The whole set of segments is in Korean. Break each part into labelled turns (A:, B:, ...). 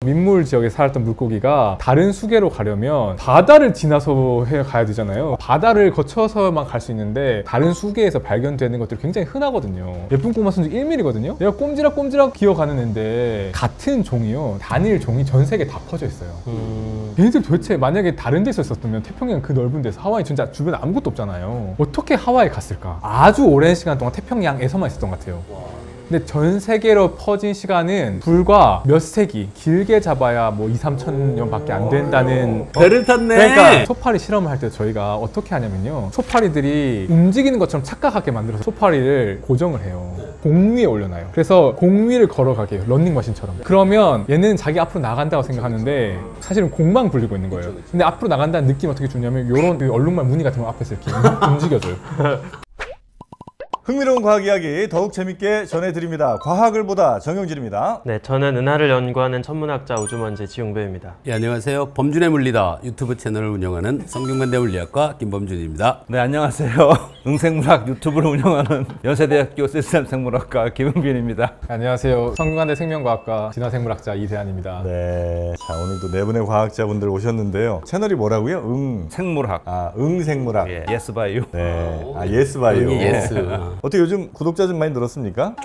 A: 민물 지역에 살았던 물고기가 다른 수계로 가려면 바다를 지나서 가야 되잖아요. 바다를 거쳐서만 갈 수 있는데 다른 수계에서 발견되는 것들이 굉장히 흔하거든요. 예쁜 꼬마 순지 1mm거든요. 내가 꼼지락꼼지락 기어가는 애인데 같은 종이요, 단일 종이 전 세계에 다 퍼져 있어요. 얘네들 도대체 만약에 다른 데서 있었으면, 태평양 그 넓은 데서, 하와이 진짜 주변에 아무것도 없잖아요. 어떻게 하와이에 갔을까? 아주 오랜 시간 동안 태평양에서만 있었던 것 같아요. 근데 전 세계로 퍼진 시간은 불과 몇 세기, 길게 잡아야 뭐 2~3천 년 밖에 안 된다는.
B: 배를 탔네.
A: 그러니까 소파리 실험을 할 때 저희가 어떻게 하냐면요, 소파리들이 움직이는 것처럼 착각하게 만들어서 소파리를 고정을 해요. 공 위에 올려놔요. 그래서 공 위를 걸어가게 해요, 런닝머신처럼. 그러면 얘는 자기 앞으로 나간다고 생각하는데 사실은 공만 굴리고 있는 거예요. 근데 앞으로 나간다는 느낌 어떻게 주냐면, 요런 얼룩말 무늬 같은 거 앞에서 이렇게 움직여줘요.
C: 흥미로운 과학 이야기 더욱 재밌게 전해드립니다. 과학을 보다 정영진입니다.
D: 네, 저는 은하를 연구하는 천문학자 우주먼지 지용배입니다.
B: 예, 안녕하세요. 범준의 물리다 유튜브 채널을 운영하는 성균관대 물리학과 김범준입니다.
C: 네, 안녕하세요. 응생물학 유튜브를 운영하는 연세대학교 시스템생물학과 김은빈입니다.
A: 안녕하세요. 성균관대 생명과학과 진화생물학자 이대한입니다.
C: 네, 자, 오늘도 네 분의 과학자분들 오셨는데요. 채널이 뭐라고요? 응생물학. 아, 응생물학.
B: 예.
C: 예스 바이오. 네, 아, 예스 바이오.
B: 예스.
C: 어떻게 요즘 구독자 좀 많이 늘었습니까?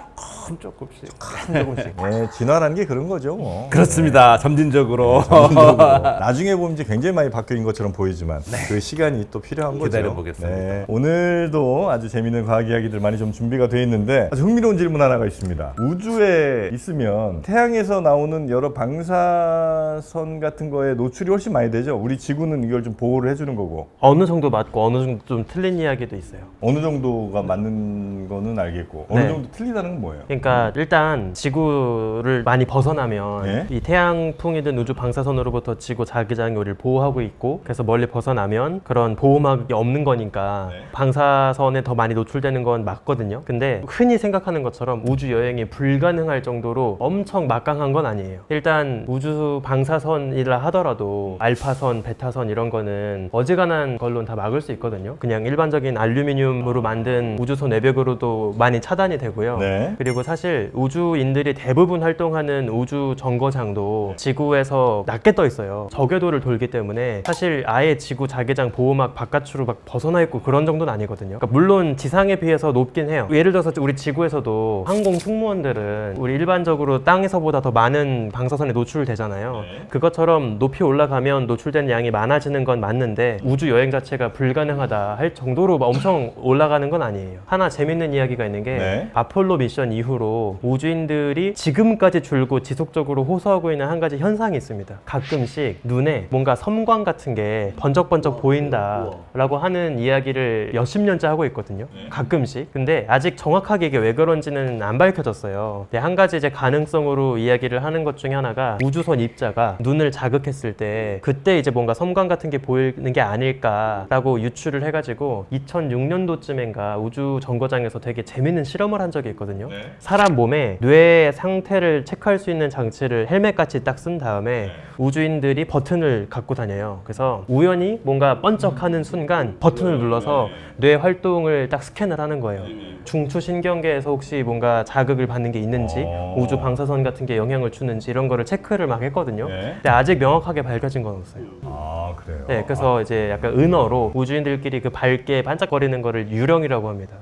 B: 조금씩.
C: 네, 진화라는 게 그런 거죠, 뭐.
B: 그렇습니다. 점진적으로.
C: 네, 점진적으로. 나중에 보면 이제 굉장히 많이 바뀐 것처럼 보이지만 그 시간이 또 필요한 거죠.
B: 기다려보겠습니다.
C: 네, 오늘도 아주 재미있는 과학 이야기들 많이 좀 준비가 되어 있는데, 아주 흥미로운 질문 하나가 있습니다. 우주에 있으면 태양에서 나오는 여러 방사선 같은 거에 노출이 훨씬 많이 되죠. 우리 지구는 이걸 좀 보호를 해주는 거고.
D: 어느 정도 맞고 어느 정도 좀 틀린 이야기도 있어요.
C: 어느 정도가 맞는 거는 알겠고, 어느 정도 틀리다는 건 뭐예요?
D: 그러니까 일단 지구를 많이 벗어나면
C: 네?
D: 이 태양풍이든 우주 방사선으로부터 지구 자기장이 우리를 보호하고 있고, 그래서 멀리 벗어나면 그런 보호막이 없는 거니까 방사선에 더 많이 노출되는 건 맞거든요. 근데 흔히 생각하는 것처럼 우주 여행이 불가능할 정도로 엄청 막강한 건 아니에요. 일단 우주 방사선이라 하더라도 알파선, 베타선 이런 거는 어지간한 걸로는 다 막을 수 있거든요. 그냥 일반적인 알루미늄으로 만든 우주선 외벽으로도 많이 차단이 되고요.
C: 네.
D: 그리고 사실 우주인들이 대부분 활동하는 우주 정거장도 지구에서 낮게 떠 있어요. 저궤도를 돌기 때문에 사실 아예 지구 자기장 보호막 바깥으로 막 벗어나 있고 그런 정도는 아니거든요. 그러니까 물론 지상에 비해서 높긴 해요. 예를 들어서 우리 지구에서도 항공 승무원들은 우리 일반적으로 땅에서보다 더 많은 방사선에 노출되잖아요. 그것처럼 높이 올라가면 노출되는 양이 많아지는 건 맞는데 우주 여행 자체가 불가능하다 할 정도로 엄청 올라가는 건 아니에요. 하나 재밌는 이야기가 있는 게 아폴로 미션 이후로 우주인들이 지금까지 줄곧 지속적으로 호소하고 있는 한 가지 현상이 있습니다. 가끔씩 눈에 뭔가 섬광 같은 게 번쩍번쩍 보인다 라고 하는 이야기를 몇십 년째 하고 있거든요. 가끔씩. 근데 아직 정확하게 이게 왜 그런지는 안 밝혀졌어요. 근데 한 가지 이제 가능성으로 이야기를 하는 것 중에 하나가 우주선 입자가 눈을 자극했을 때 그때 이제 뭔가 섬광 같은 게 보이는 게 아닐까라고 유추를 해가지고 2006년도쯤인가 우주 정거장에서 되게 재밌는 실험을 한 적이 있거든요. 사람 몸에 뇌 상태를 체크할 수 있는 장치를 헬멧같이 딱 쓴 다음에 우주인들이 버튼을 갖고 다녀요. 그래서 우연히 뭔가 번쩍하는 순간 버튼을 눌러서 뇌 활동을 딱 스캔을 하는 거예요. 중추신경계에서 혹시 뭔가 자극을 받는 게 있는지, 우주 방사선 같은 게 영향을 주는지 이런 거를 체크를 막 했거든요. 근데 아직 명확하게 밝혀진 건 없어요.
C: 아, 그래요?
D: 네, 그래서 이제 약간 은어로 우주인들끼리 그 밝게 반짝거리는 거를 유령이라고 합니다.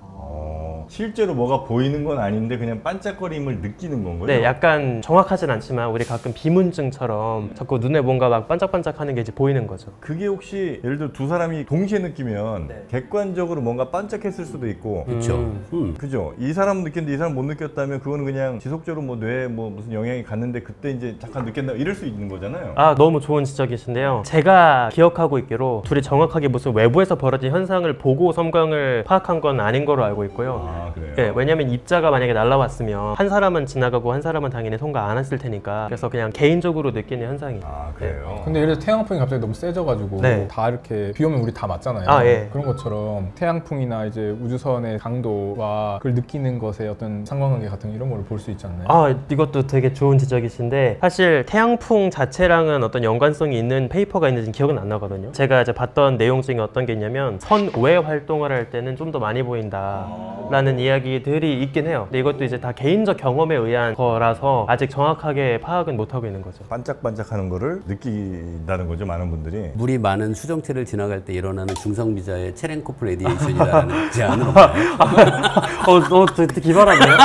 C: 실제로 뭐가 보이는 건 아닌데 그냥 반짝거림을 느끼는 건가요?
D: 네, 약간 정확하진 않지만 우리 가끔 비문증처럼 자꾸 눈에 뭔가 막 반짝반짝하는 게 이제 보이는 거죠.
C: 그게 혹시 예를 들어 두 사람이 동시에 느끼면 객관적으로 뭔가 반짝했을 수도 있고,
B: 그렇죠.
C: 그죠? 이 사람은 느꼈는데 이 사람 못 느꼈다면 그거는 그냥 지속적으로 뭐 뇌에 뭐 무슨 영향이 갔는데 그때 이제 잠깐 느꼈다 이럴 수 있는 거잖아요.
D: 아, 너무 좋은 지적이신데요. 제가 기억하고 있기로 둘이 정확하게 무슨 외부에서 벌어진 현상을 보고 섬광을 파악한 건 아닌 거로 알고 있고요.
C: 아, 그래요?
D: 네, 왜냐면 입자가 만약에 날라왔으면 한 사람은 지나가고 한 사람은 당연히 통과 안 했을 테니까, 그래서 그냥 개인적으로 느끼는 현상이에요.
C: 아, 그래요?
A: 근데 예를 들어 태양풍이 갑자기 너무 세져가지고 다 이렇게 비 오면 우리 다 맞잖아요. 그런 것처럼 태양풍이나 이제 우주선의 강도와 그걸 느끼는 것에 어떤 상관관계 같은 이런 걸 볼 수 있지 않나요?
D: 아, 이것도 되게 좋은 지적이신데, 사실 태양풍 자체랑은 어떤 연관성이 있는 페이퍼가 있는지 기억은 안 나거든요. 제가 이제 봤던 내용 중에 어떤 게 있냐면 선 외 활동을 할 때는 좀 더 많이 보인다 라는 라는 이야기들이 있긴 해요. 근데 이것도 이제 다 개인적 경험에 의한 거라서 아직 정확하게 파악은 못하고 있는 거죠.
C: 반짝반짝하는 거를 느낀다는 거죠, 많은 분들이.
B: 물이 많은 수정체를 지나갈 때 일어나는 중성비자의 체렌코프 레디에이션이라는 제안은 없나요?
D: 되게 기발하네요.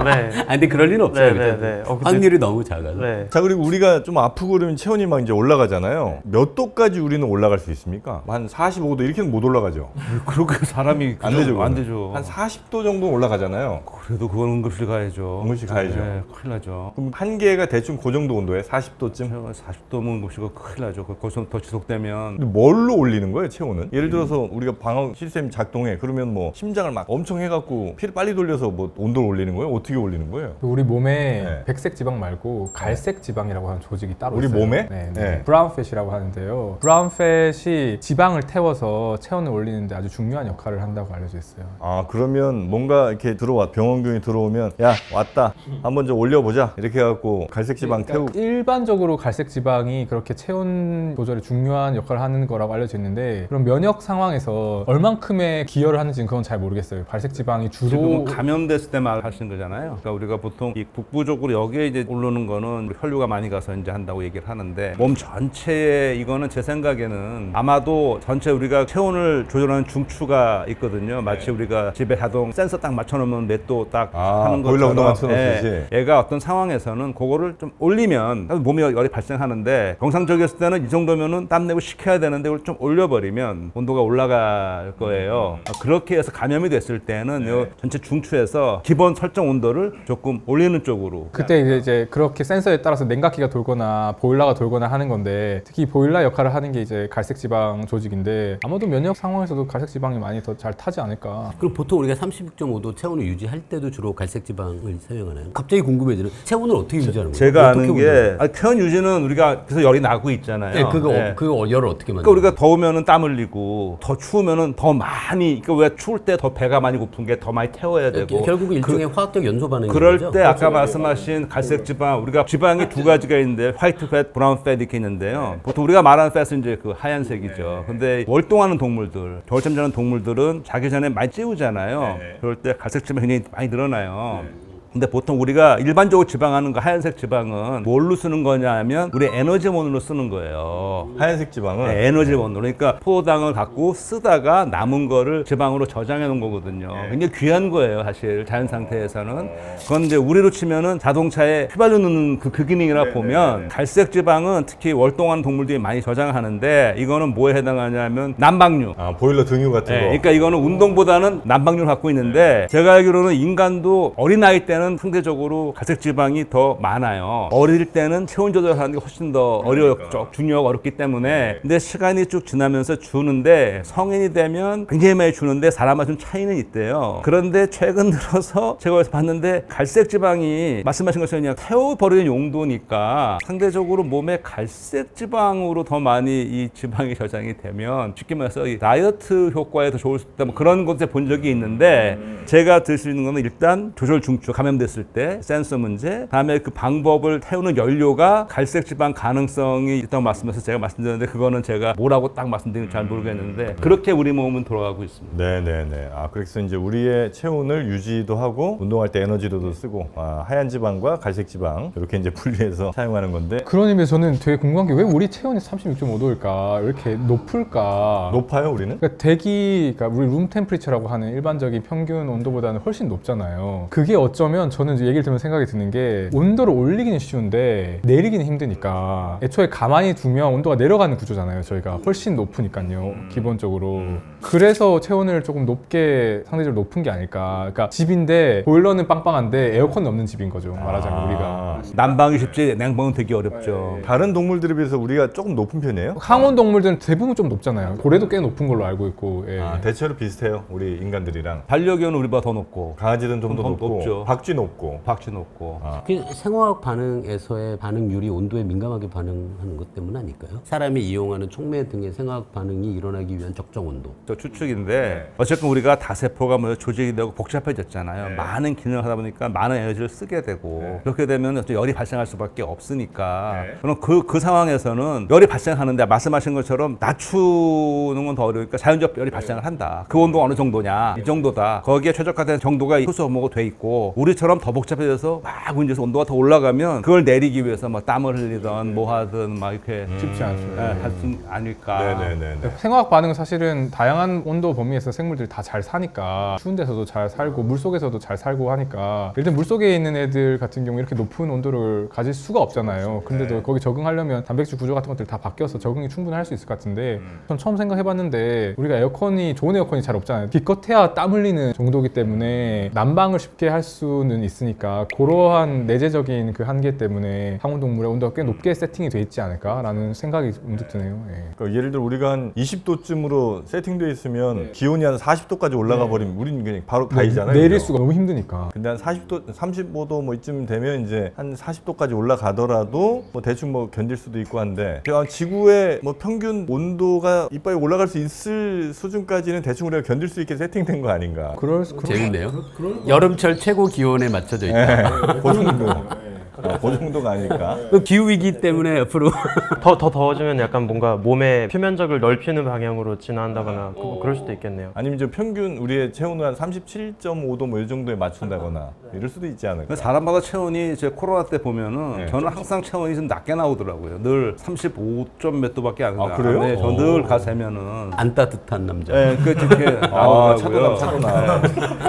D: 네.
B: 아 근데 그럴 리는 없어요.
D: 네,
B: 그죠?
D: 네, 네. 근데-
B: 확률이 너무 작아서.
D: 네.
C: 자, 그리고 우리가 좀 아프고 그러면 체온이 막 이제 올라가잖아요. 몇 도까지 우리는 올라갈 수 있습니까? 한 45도 이렇게는 못 올라가죠.
E: 그렇게 사람이
C: 안 되죠.
E: 안 되죠.
C: 한 40도 정도 올라가잖아요.
E: 그래도 그건 응급실 가야죠.
C: 응급실 가야죠.
E: 네, 큰일 나죠.
C: 그럼 한계가 대충 그 정도 온도에 40도쯤?
E: 40도면 응급실 가 큰일 나죠. 거기서 더 지속되면
C: 근데 뭘로 올리는 거예요, 체온은? 예를 들어서 우리가 방어 시스템 작동해. 그러면 뭐 심장을 막 엄청 해갖고 피를 빨리 돌려서 뭐 온도를 올리는 거예요? 어떻게 올리는 거예요?
A: 우리 몸에
C: 네.
A: 백색 지방 말고 갈색 지방이라고 하는 조직이 따로
C: 우리
A: 있어요.
C: 몸에?
A: 네,
C: 네.
A: 네. 브라운 팻이라고 하는데요. 브라운 팻이 지방을 태워서 체온을 올리는데 아주 중요한 역할을 한다고 알려져 있어요.
C: 아, 그러면 뭔가 이렇게 병원균이 들어오면 야, 왔다. 한번 좀 올려보자. 이렇게 해갖고 갈색 지방 태우고.
A: 일반적으로 갈색 지방이 그렇게 체온 조절에 중요한 역할을 하는 거라고 알려져 있는데 그럼 면역 상황에서 얼만큼의 기여를 하는지는 그건 잘 모르겠어요. 갈색 지방이 주로
E: 지금 감염됐을 때 말하시는 거잖아요. 그러니까 우리가 보통 이 북부적으로 여기에 이제 오르는 거는 혈류가 많이 가서 이제 한다고 얘기를 하는데 몸 전체에 이거는 제 생각에는 아마도 전체 우리가 체온을 조절하는 중추가 있거든요. 마치 우리가 집에 자동 센서 딱 맞춰놓으면 몇 도 딱 하는
C: 보일러 운동
E: 것처럼
C: 맞춰놓듯이.
E: 얘가 어떤 상황에서는 그거를 좀 올리면 몸에 열이 발생하는데 정상적이었을 때는 이 정도면은 땀 내고 식혀야 되는데 그걸 좀 올려버리면 온도가 올라갈 거예요. 그렇게 해서 감염이 됐을 때는 요 전체 중추에서 기본 설정 온도를 조금 올리는 쪽으로.
A: 그때 이제 그렇게 센서에 따라서 냉각기가 돌거나 보일러가 돌거나 하는 건데 특히 보일러 역할을 하는 게 이제 갈색 지방 조직인데 아마도 면역 상황에서도 갈색 지방이 많이 더 잘 타지 않을까.
B: 그럼 보통 우리가 36.5도 체온을 유지할 때도 주로 갈색 지방을 사용하나요? 갑자기 궁금해지는 체온을 어떻게 유지하는 거예요?
E: 제가
B: 어떻게
E: 아는 게 체온 유지는 우리가 계속 열이 나고 있잖아요.
B: 네, 그거
E: 네.
B: 그 열을 어떻게
E: 그러니까
B: 만들어요?
E: 우리가 더우면은 땀 흘리고 더 추우면은 더 많이. 그러니까 왜 추울 때 더 배가 많이 고픈 게 더 많이 태워야 되고.
B: 결국 일종의 화학적 연소 반응인
E: 그럴
B: 거죠?
E: 때 아까 말씀하신 갈색 지방, 우리가 지방이 두 가지가 있는데 화이트 팻, 브라운 팻 이렇게 있는데요. 보통 우리가 말하는 팻은 이제 그 하얀색이죠. 근데 월동하는 동물들, 겨울잠 자는 동물들은 자기 전에 많이 찌우잖아요. 그럴 때 갈색 지방이 굉장히 많이 늘어나요. 근데 보통 우리가 일반적으로 지방하는 거 하얀색 지방은 뭘로 쓰는 거냐 하면 우리 에너지원으로 쓰는 거예요.
C: 하얀색 지방은
E: 네, 에너지원으로. 그러니까 포도당을 갖고 쓰다가 남은 거를 지방으로 저장해 놓은 거거든요. 굉장히 귀한 거예요, 사실 자연 상태에서는. 그런데 우리로 치면은 자동차에 휘발유 넣는 그 기능이라 보면 갈색 지방은 특히 월동하는 동물들이 많이 저장하는데 이거는 뭐에 해당하냐면 난방류.
C: 보일러 등유 같은
E: 네,
C: 거.
E: 그러니까 이거는 운동보다는 난방류를 갖고 있는데 제가 알기로는 인간도 어린 아이 때는 상대적으로 갈색 지방이 더 많아요. 어릴 때는 체온 조절하는 게 훨씬 더 어려웠죠. 중요하고 어렵기 때문에. 근데 시간이 쭉 지나면서 주는데 성인이 되면 굉장히 많이 주는데 사람마다 좀 차이는 있대요. 그런데 최근 들어서 제가 어디서 봤는데 갈색 지방이 말씀하신 것처럼 그냥 태워버리는 용도니까 상대적으로 몸에 갈색 지방으로 더 많이 이 지방이 저장이 되면 쉽게 말해서 이 다이어트 효과에 더 좋을 수 있다. 뭐 그런 것에 본 적이 있는데 제가 들 수 있는 거는 일단 조절 중추 감염됐을 때 센서 문제, 다음에 그 방법을 태우는 연료가 갈색 지방 가능성이 있다고 말씀해서 제가 말씀드렸는데 그거는 제가 뭐라고 딱 말씀드리는지 잘 모르겠는데 그렇게 우리 몸은 돌아가고 있습니다.
C: 네네네. 그래서 이제 우리의 체온을 유지도 하고 운동할 때 에너지로도 쓰고 하얀 지방과 갈색 지방 이렇게 이제 분리해서 사용하는 건데
A: 그런 의미에서 저는 되게 궁금한 게 왜 우리 체온이 36.5도일까? 왜 이렇게 높을까?
C: 높아요 우리는?
A: 그러니까 그러니까 우리 룸 템퍼리처라고 하는 일반적인 평균 온도보다는 훨씬 높잖아요. 그게 어쩌면 저는 이제 얘기를 들으면 생각이 드는 게 온도를 올리기는 쉬운데 내리기는 힘드니까 애초에 가만히 두면 온도가 내려가는 구조잖아요. 저희가 훨씬 높으니까요. 기본적으로. 그래서 체온을 조금 높게 상대적으로 높은 게 아닐까. 그러니까 집인데 보일러는 빵빵한데 에어컨은 없는 집인 거죠. 말하자면 우리가.
E: 난방이 쉽지 냉방은 되게 어렵죠.
C: 다른 동물들에 비해서 우리가 조금 높은 편이에요?
A: 항온 동물들은 대부분 좀 높잖아요. 고래도 꽤 높은 걸로 알고 있고. 예.
C: 대체로 비슷해요 우리 인간들이랑.
E: 반려견은 우리보다 더 높고
C: 강아지는 좀 더
E: 더
C: 높고
E: 높죠.
C: 박쥐 박쥐 높고.
B: 그 생화학 반응에서의 반응률이 온도에 민감하게 반응하는 것 때문 아닐까요? 사람이 이용하는 촉매 등의 생화학 반응이 일어나기 위한 적정 온도.
E: 저 추측인데 어쨌든 우리가 다세포가 뭐 조직이 되고 복잡해졌잖아요. 많은 기능을 하다 보니까 많은 에너지를 쓰게 되고 그렇게 되면 어떤 열이 발생할 수밖에 없으니까 그럼 그 상황에서는 열이 발생하는데 말씀하신 것처럼 낮추는 건 더 어려우니까 자연적 열이 발생을 한다. 그 온도가 어느 정도냐? 이 정도다. 거기에 최적화된 정도가 효소 호모가 돼 있고 우리처럼 더 복잡해져서 막 문제에서 온도가 더 올라가면 그걸 내리기 위해서 막 땀을 흘리던 뭐 하든 막 이렇게
A: 쉽지 않습니다.
E: 할 수 아닐까.
A: 생화학 반응은 사실은 다양한 온도 범위에서 생물들이 다 잘 사니까 추운 데서도 잘 살고 물속에서도 잘 살고 하니까 일단 물속에 있는 애들 같은 경우 이렇게 높은 온도를 가질 수가 없잖아요. 근데도 거기 적응하려면 단백질 구조 같은 것들이 다 바뀌어서 적응이 충분히 할 수 있을 것 같은데 전 처음 생각해봤는데 우리가 에어컨이 좋은 에어컨이 잘 없잖아요. 기껏해야 땀 흘리는 정도기 때문에 난방을 쉽게 할 수는 있으니까 그러한 내재적인 그 한계 때문에 상온동물의 온도가 꽤 높게 세팅이 돼 있지 않을까라는 생각이 문득 드네요.
C: 그러니까 예를 들어 우리가 한 20도쯤으로 세팅되어 있으면 기온이 한 40도까지 올라가 버리면 우리는 그냥 바로 가이잖아요.
A: 내릴
C: 그죠?
A: 수가 너무 힘드니까.
C: 근데 한 40도, 35도 뭐 이쯤 되면 이제 한 40도까지 올라가더라도 뭐 대충 뭐 견딜 수도 있고 한데 지구의 뭐 평균 온도가 이빨이 올라갈 수 있을 수준까지는 대충 우리가 견딜 수 있게 세팅된 거 아닌가.
B: 재밌네요. 여름철 최고 기온에 맞춰져 있다.
C: 그 정도. 그 정도가 아닐까.
B: 그 기후 위기 때문에 앞으로
D: 더 더워지면 약간 뭔가 몸의 표면적을 넓히는 방향으로 진화한다거나 그럴 수도 있겠네요.
C: 아니면 이제 평균 우리의 체온을 한 37.5도 뭐 이 정도에 맞춘다거나 이럴 수도 있지 않을까.
E: 사람마다 체온이 제 코로나 때 보면은 저는 항상 체온이 좀 낮게 나오더라고요. 늘 35점 몇 도밖에 안 나와요.
C: 아, 그래요?
E: 네, 저 늘 가세면은
B: 안 따뜻한 남자.
E: 네, 그렇게 나오더라고요.
C: 차도나.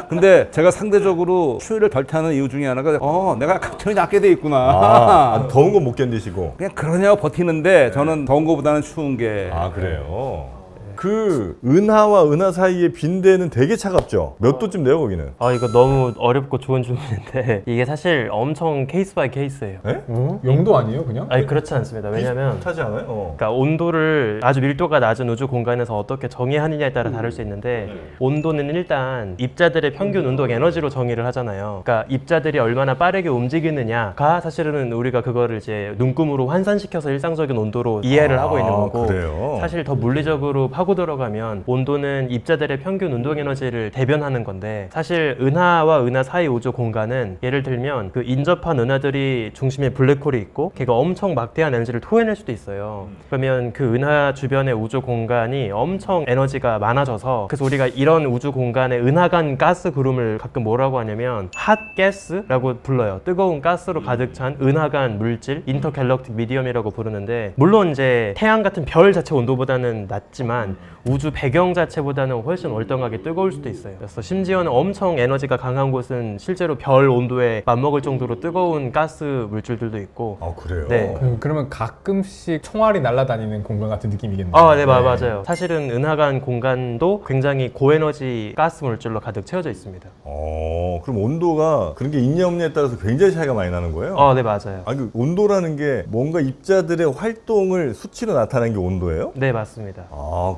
E: 근데 제가 상대적으로 추위를 덜 타는 이유 중에 하나가 내가 체온이 낮게 돼 있구나.
C: 더운 거 못 견디시고.
E: 그냥 그러냐고 버티는데 저는 더운 거보다는 추운 게.
C: 그래요? 그 은하와 은하 사이의 빈대는 되게 차갑죠? 몇 도쯤 돼요 거기는?
D: 이거 너무 어렵고 좋은 질문인데 이게 사실 엄청 케이스 바이 케이스예요.
C: 네?
A: 영도 아니에요 그냥?
D: 아니 그렇지 않습니다. 왜냐면
C: 타지 않아요?
D: 그러니까 온도를 아주 밀도가 낮은 우주 공간에서 어떻게 정의하느냐에 따라 다를 수 있는데 온도는 일단 입자들의 평균 운동 에너지로 정의를 하잖아요. 그러니까 입자들이 얼마나 빠르게 움직이느냐가 사실은 우리가 그거를 이제 눈금으로 환산시켜서 일상적인 온도로 이해를 하고 있는 거고
C: 그래요?
D: 사실 더 물리적으로 파고 들어가면 온도는 입자들의 평균 운동 에너지를 대변하는 건데 사실 은하와 은하 사이 우주 공간은 예를 들면 그 인접한 은하들이 중심에 블랙홀이 있고 걔가 엄청 막대한 에너지를 토해낼 수도 있어요. 그러면 그 은하 주변의 우주 공간이 엄청 에너지가 많아져서 그래서 우리가 이런 우주 공간에 은하간 가스 구름을 가끔 뭐라고 하냐면 핫가스라고 불러요. 뜨거운 가스로 가득 찬 은하간 물질 인터갤럭틱 미디엄이라고 부르는데 물론 이제 태양 같은 별 자체 온도보다는 낮지만 우주 배경 자체보다는 훨씬 월등하게 뜨거울 수도 있어요. 그래서 심지어는 엄청 에너지가 강한 곳은 실제로 별 온도에 맞먹을 정도로 뜨거운 가스 물질들도 있고.
C: 그래요?
D: 네.
A: 그러면 가끔씩 총알이 날아다니는 공간 같은 느낌이겠네요.
D: 네, 맞아요. 사실은 은하간 공간도 굉장히 고에너지 가스 물질로 가득 채워져 있습니다.
C: 그럼 온도가 그런 게 있냐 없냐에 따라서 굉장히 차이가 많이 나는 거예요?
D: 네, 맞아요.
C: 그 온도라는 게 뭔가 입자들의 활동을 수치로 나타내는 게 온도예요?
D: 네, 맞습니다.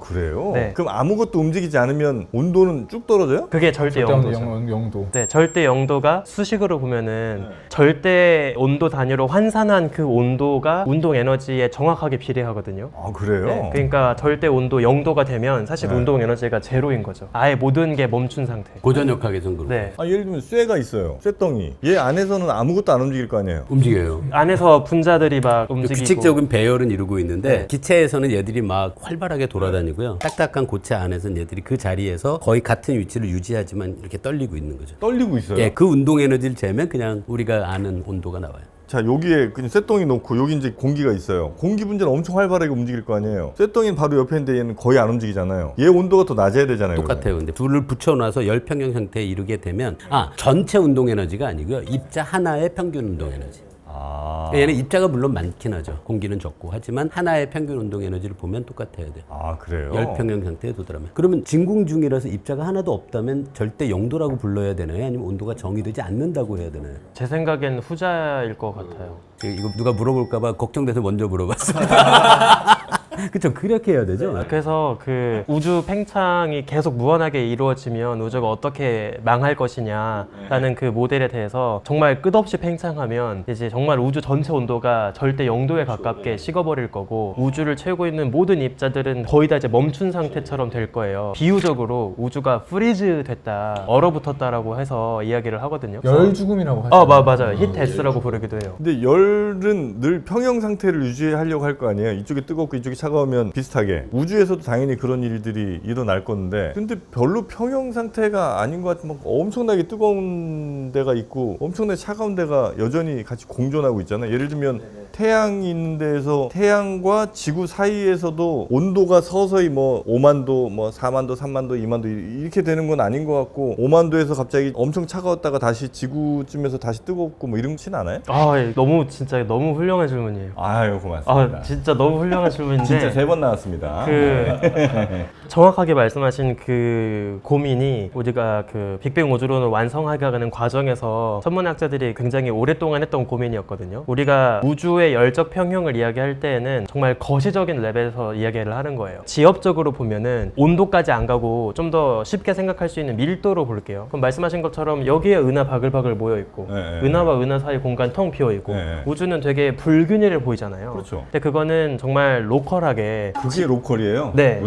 C: 그래요?
D: 네.
C: 그럼 아무것도 움직이지 않으면 온도는 쭉 떨어져요?
D: 그게 절대 영도죠.
A: 영도.
D: 네, 절대 영도가 수식으로 보면은 절대 온도 단위로 환산한 그 온도가 운동 에너지에 정확하게 비례하거든요.
C: 그래요?
D: 네, 그러니까 절대 온도 0도가 되면 사실 운동 에너지가 제로인 거죠. 아예 모든 게 멈춘 상태.
B: 고전역학에서는 그렇고.
D: 네.
C: 예를 들면 쇠가 있어요. 쇠덩이. 얘 안에서는 아무것도 안 움직일 거 아니에요?
B: 움직여요.
D: 안에서 분자들이 막 움직이고.
B: 규칙적인 배열은 이루고 있는데 기체에서는 얘들이 막 활발하게 돌아다니고요. 딱딱한 고체 안에서는 얘들이 그 자리에서 거의 같은 위치를 유지하지만 이렇게 떨리고 있는 거죠.
C: 떨리고 있어요?
B: 예, 그 운동 에너지를 재면 그냥 우리가 아는 온도가 나와요.
C: 자, 여기에 그냥 쇠덩이 놓고 여기 이제 공기가 있어요. 공기 분자는 엄청 활발하게 움직일 거 아니에요. 쇠덩이는 바로 옆에 있는데 얘는 거의 안 움직이잖아요. 얘 온도가 더 낮아야 되잖아요.
B: 똑같아요. 근데 둘을 붙여놔서 열평형 형태에 이르게 되면 전체 운동 에너지가 아니고요. 입자 하나의 평균 운동 에너지. 얘는 입자가 물론 많긴 하죠. 공기는 적고. 하지만 하나의 평균 운동 에너지를 보면 똑같아야 돼요.
C: 그래요?
B: 열평형 형태에 도달하면. 그러면 진공 중이라서 입자가 하나도 없다면 절대 영도라고 불러야 되나요? 아니면 온도가 정의되지 않는다고 해야 되나요?
D: 제 생각엔 후자일 것 같아요.
B: 이거 누가 물어볼까봐 걱정돼서 먼저 물어봤습니다. 그쵸, 그렇게 해야 되죠.
D: 그래서 그 우주 팽창이 계속 무한하게 이루어지면 우주가 어떻게 망할 것이냐라는 그 모델에 대해서 정말 끝없이 팽창하면 이제 정말 우주 전체 온도가 절대 0도에 가깝게 식어버릴 거고 우주를 채우고 있는 모든 입자들은 거의 다 이제 멈춘 상태처럼 될 거예요. 비유적으로 우주가 프리즈 됐다, 얼어붙었다라고 해서 이야기를 하거든요.
A: 열 죽음이라고 하죠.
D: 맞아요. 히트데스라고 부르기도 해요.
C: 근데 열은 늘 평형 상태를 유지하려고 할 거 아니에요. 이쪽이 뜨겁고 이쪽이 차가우면 비슷하게. 우주에서도 당연히 그런 일들이 일어날 건데, 근데 별로 평형 상태가 아닌 것 같으면 엄청나게 뜨거운 데가 있고 엄청나게 차가운 데가 여전히 같이 공존하고 있잖아요. 예를 들면 태양이 있는 데에서 태양과 지구 사이에서도 온도가 서서히 뭐 5만 도, 뭐 4만 도, 3만 도, 2만 도 이렇게 되는 건 아닌 것 같고, 5만 도에서 갑자기 엄청 차가웠다가 다시 지구쯤에서 다시 뜨겁고 뭐 이런 건 않아요?
D: 너무 진짜 너무 훌륭한 질문이에요.
C: 아유, 고맙습니다.
D: 진짜 너무 훌륭한 질문인데
C: 진짜 3번 나왔습니다.
D: 정확하게 말씀하신 그 고민이 우리가 그 빅뱅 우주론을 완성하가는 과정에서 천문학자들이 굉장히 오랫동안 했던 고민이었거든요. 우리가 우주의 열적 평형을 이야기할 때에는 정말 거시적인 레벨에서 이야기를 하는 거예요. 지엽적으로 보면은 온도까지 안 가고 좀 더 쉽게 생각할 수 있는 밀도로 볼게요. 그럼 말씀하신 것처럼 여기에 은하 바글바글 모여 있고 은하와 은하 사이 공간 텅 비어 있고 우주는 되게 불균일해 보이잖아요.
C: 그렇죠.
D: 근데 그거는 정말 로컬하게
C: 그게 로컬이에요?
D: 네.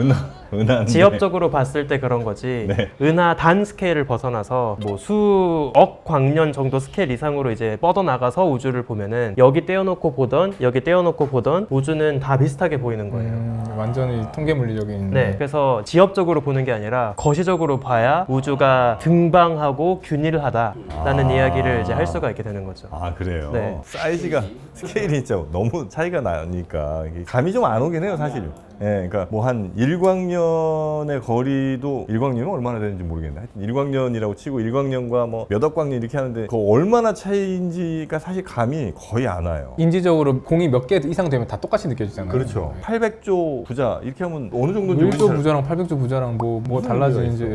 C: 은하
D: 지엽적으로 봤을 때 그런 거지.
C: 네.
D: 은하 단 스케일을 벗어나서 뭐 수억 광년 정도 스케일 이상으로 이제 뻗어나가서 우주를 보면은 여기 떼어놓고 보던 여기 떼어놓고 보던 우주는 다 비슷하게 보이는 거예요.
A: 완전히 통계 물리적인.
D: 네, 그래서 지엽적으로 보는 게 아니라 거시적으로 봐야 우주가 등방하고 균일하다라는 이야기를 이제 할 수가 있게 되는 거죠.
C: 아, 그래요?
D: 네.
C: 사이즈가 스케일이 진짜 너무 차이가 나니까 이게 감이 좀 안 오긴 해요, 사실. 예, 그러니까 뭐 한 일광년의 거리도, 일광년은 얼마나 되는지 모르겠는데 하여튼 일광년이라고 치고 일광년과 뭐 몇 억광년 이렇게 하는데 그 얼마나 차이인지가 사실 감이 거의 안 와요.
A: 인지적으로 공이 몇 개 이상 되면 다 똑같이 느껴지잖아요.
C: 그렇죠. 800조 부자 이렇게 하면 어느 정도인지
A: 1조 부자랑 800조 부자랑 뭐 달라지는지.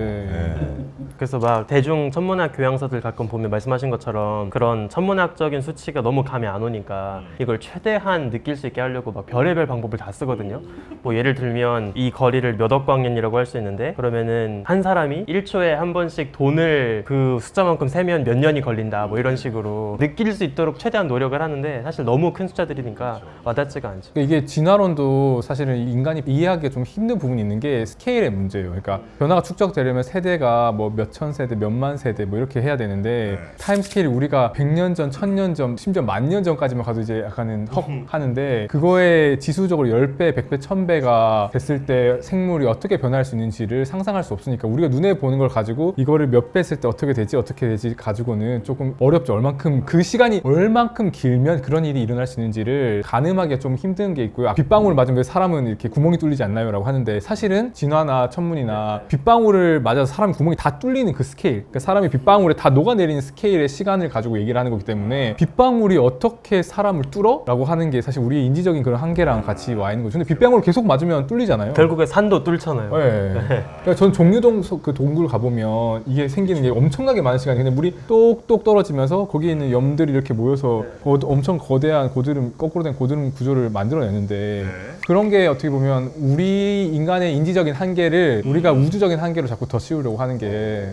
D: 그래서 막 대중 천문학 교양서들 가끔 보면 말씀하신 것처럼 그런 천문학적인 수치가 너무 감이 안 오니까 이걸 최대한 느낄 수 있게 하려고 막 별의별 방법을 다 쓰거든요. 뭐 예를 들면 이 거리를 몇 억 광년이라고 할 수 있는데, 그러면은 한 사람이 1초에 한 번씩 돈을 그 숫자만큼 세면 몇 년이 걸린다, 뭐 이런 식으로 느낄 수 있도록 최대한 노력을 하는데 사실 너무 큰 숫자들이니까 와닿지가 않죠.
A: 이게 진화론도 사실은 인간이 이해하기가 좀 힘든 부분이 있는 게 스케일의 문제예요. 그러니까 변화가 축적되려면 세대가 뭐 몇천 세대, 몇만 세대 뭐 이렇게 해야 되는데 타임 스케일이 우리가 100년 전, 1000년 전, 심지어 10,000년 전까지만 가도 이제 약간은 헉 하는데, 그거에 지수적으로 10배, 100배, 1000배가 됐을 때 생물이 어떻게 변할 수 있는지를 상상할 수 없으니까 우리가 눈에 보는 걸 가지고 이거를 몇 배 했을 때 어떻게 되지 가지고는 조금 어렵죠. 얼만큼 그 시간이 얼만큼 길면 그런 일이 일어날 수 있는지를 가늠하기가 좀 힘든 게 있고요. 빗방울을 맞으면 왜 사람은 이렇게 구멍이 뚫리지 않나요? 라고 하는데, 사실은 진화나 천문이나 빗방울을 맞아서 사람이 구멍이 다 뚫리는 그 스케일, 그러니까 사람이 빗방울에 다 녹아내리는 스케일의 시간을 가지고 얘기를 하는 거기 때문에 빗방울이 어떻게 사람을 뚫어? 라고 하는 게 사실 우리의 인지적인 그런 한계랑 같이 와 있는 거죠. 근데 빗방울 계속 맞으면 뚫리잖아요.
D: 결국에 산도 뚫잖아요.
A: 네. 그러니까 전 종류동 그 동굴 가보면 이게 생기는 게 엄청나게 많은 시간이, 근데 물이 똑똑 떨어지면서 거기에 있는 염들이 이렇게 모여서 엄청 거대한 고드름, 거꾸로 된 고드름 구조를 만들어내는데, 그런 게 어떻게 보면 우리 인간의 인지적인 한계를 우리가 우주적인 한계로 자꾸 더 씌우려고 하는 게.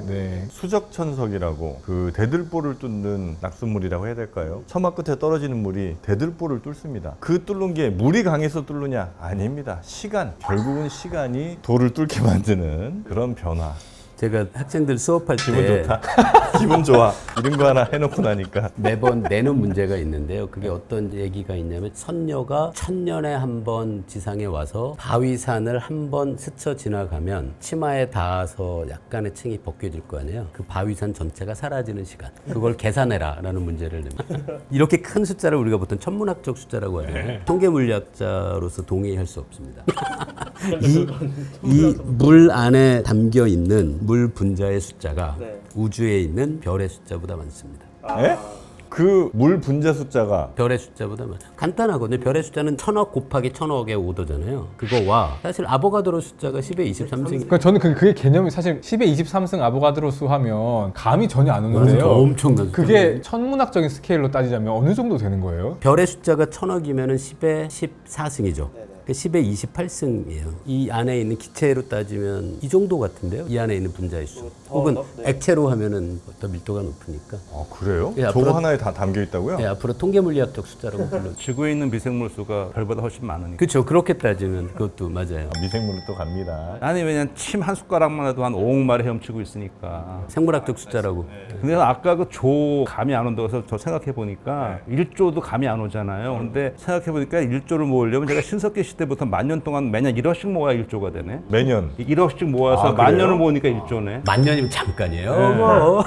C: 수적천석이라고, 그 대들보를 뚫는 낙수물이라고 해야 될까요? 처마 끝에 떨어지는 물이 대들보를 뚫습니다. 그 뚫는 게 물이 강해서 뚫느냐? 아닙니다. 시간, 결국은 시간이 돌을 뚫게 만드는 그런 변화.
B: 제가 학생들 수업할
C: 기분
B: 때
C: 좋다. 기분 좋아. 이런 거 하나 해놓고 나니까.
B: 매번 내는 문제가 있는데요. 그게 어떤 얘기가 있냐면, 선녀가 1000년에 한 번 지상에 와서 바위산을 한 번 스쳐 지나가면 치마에 닿아서 약간의 층이 벗겨질 거 아니에요. 그 바위산 전체가 사라지는 시간, 그걸 계산해라 라는 문제를 냅니다. 이렇게 큰 숫자를 우리가 보통 천문학적 숫자라고 하잖아요. 통계물리학자로서 동의할 수 없습니다. 이 물 안에 담겨 있는 물 분자의 숫자가 우주에 있는 별의 숫자보다 많습니다.
C: 예? 그 물 분자 숫자가
B: 별의 숫자보다 많아요. 간단하거든요. 별의 숫자는 1000억 곱하기 1000억의 오더잖아요. 그거와 사실 아보가드로 숫자가 10의 23승.
A: 그러니까 저는 그게 개념이 사실 10의 23승 아보가드로 수 하면 감이 전혀 안 오는데요.
B: 엄청난.
A: 그게 천문학적인 스케일로 따지자면 어느 정도 되는 거예요?
B: 별의 숫자가 1000억이면 10의 14승이죠. 그 10의 28승이에요. 이 안에 있는 기체로 따지면 이 정도 같은데요. 이 안에 있는 분자의 수. 혹은 액체로 하면은 더 밀도가 높으니까.
C: 아 그래요?
B: 예,
C: 저거
B: 앞으로-
C: 하나에 다 담겨 있다고요?
B: 네, 앞으로 통계 물리학적 숫자라고 불러.
E: 지구에 있는 미생물 수가 별보다 훨씬 많으니까.
B: 그렇죠. 그렇게 따지면 그것도 맞아요.
C: 미생물은 또 갑니다.
E: 아니 왜냐면 침 한 숟가락만 해도 한 5억 마리 헤엄치고 있으니까.
B: 생물학적 숫자라고.
E: 근데 아까 그 조 감이 안 온다고 해서 저 생각해 보니까 1조도 감이 안 오잖아요. 근데 생각해 보니까 1조를 모으려면 제가 신석기 시대부터 만 년 동안 매년 1억씩 모아야 1조가 되네.
C: 매년.
E: 1억씩 모아서
C: 아,
E: 만
C: 그래요?
E: 년을 모으니까 1조네.
B: 만 년이면 잠깐이에요. 뭐.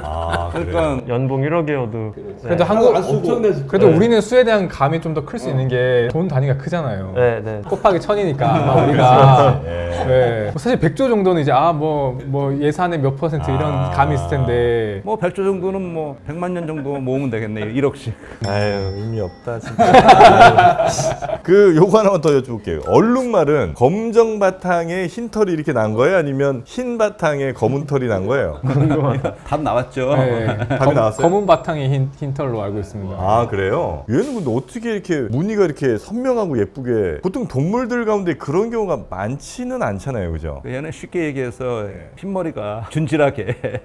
C: 아
E: 그러니까
D: 연봉 1억이어도
A: 그래도 그래도 우리는 수에 대한 감이 좀 더 클 수 있는 게 돈 단위가 크잖아요.
D: 네, 네.
A: 곱하기 1000이니까 우리가 네. 뭐 사실 100조 정도는 이제 뭐 예산의 몇 퍼센트 이런 감이 있을 텐데
E: 뭐 100조 정도는 뭐 100만 년 정도 모으면 되겠네. 1억씩.
C: 아유 의미 없다 진짜. 그 요거 하나만 더 여쭤볼게요. 얼룩말은 검정 바탕에 흰 털이 이렇게 난 거예요? 아니면 흰 바탕에 검은 털이 난 거예요?
E: 답 나왔죠.
A: 네.
C: 답이 나왔어요?
A: 검은 바탕이 흰 털로 알고 있습니다.
C: 아 그래요? 얘는 근데 어떻게 이렇게 무늬가 이렇게 선명하고 예쁘게 보통 동물들 가운데 그런 경우가 많지는 않잖아요, 그죠?
E: 얘는 쉽게 얘기해서 흰머리가 준질하게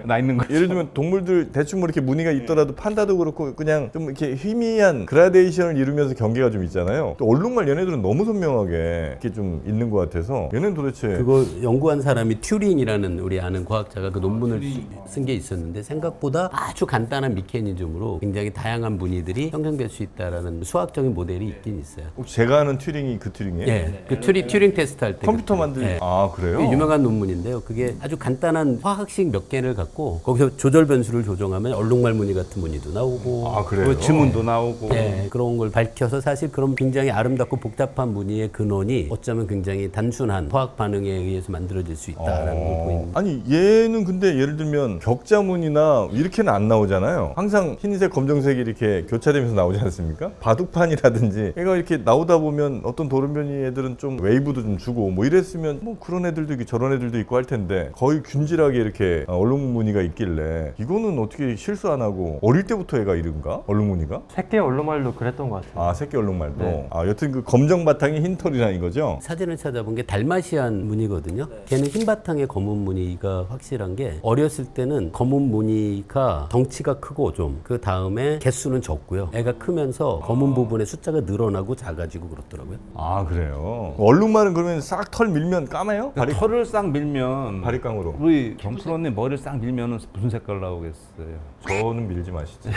E: 나 있는 거죠.
C: 예를 들면 동물들 대충 뭐 이렇게 무늬가 있더라도 판다도 그렇고 그냥 좀 이렇게 희미한 그라데이션을 이루면서 경계가 좀 있잖아요. 또 얼룩말 얘네들은 너무 선명하게 이렇게 좀 있는 것 같아서 얘는 도대체
B: 그거 연구한 사람이 튜링이라는 우리 아는 과학자가 그 논문을 쓴 게 있었는데 생각보다 아주 간단한 메커니즘으로 굉장히 다양한 무늬들이 형성될 수 있다라는 수학적인 모델이 있긴 있어요.
C: 혹시 제가 아는 튜링이 그 튜링이에요?
B: 예, 그 튜링 테스트 할 때
C: 컴퓨터
B: 그-
C: 만들
B: 예.
C: 아 그래요?
B: 그게 유명한 논문인데요. 그게 아주 간단한 화학식 몇 개를 갖고 거기서 조절 변수를 조정하면 얼룩말 무늬 같은 무늬도 나오고
C: 아 그래요?
E: 그 지문도 나오고.
B: 예, 그런 걸 밝혀서 사실 그런 굉장히 아름답고 복잡한 무늬의 근원이 어쩌면 굉장히 단순한 화학 반응에 의해서 만들어질 수 있다라는 걸 보이는.
C: 아니 얘는 근데 예를 들면 벽자문이나 이렇게는 안 나오잖아요. 항상 흰색 검정색이 이렇게 교차되면서 나오지 않습니까? 바둑판이라든지 얘가 이렇게 나오다 보면 어떤 도련변이 애들은 좀 웨이브도 좀 주고 뭐 이랬으면 뭐 그런 애들도 있고 저런 애들도 있고 할 텐데 거의 균질하게 이렇게 얼룩무늬가 있길래 이거는 어떻게 실수 안 하고 어릴 때부터 얘가 이른가? 얼룩무늬가?
D: 새끼 얼룩말도 그랬던 것 같아요.
C: 아 새끼 얼룩말도
D: 네.
C: 아 여튼 그 검정 바탕이 흰 털이라 이거죠?
B: 사진을 찾아본 게 달마시안 무늬거든요. 걔는 흰 바탕에 검은 무늬가 확실한 게 어렸을 때는 검은 무늬가 덩치가 크고 좀 그 다음에 개수는 적고요. 애가 크면서 검은 부분의 숫자가 늘어나고 작아지고 그렇더라고요.
C: 아 그래요? 얼룩말은 그러면 싹 털 밀면 까매요? 바리,
E: 털을 싹 밀면
C: 바리깡으로
E: 우리 경프로님 머리를 싹 밀면 무슨 색깔 나오겠어요?
C: 저는 밀지 마시지.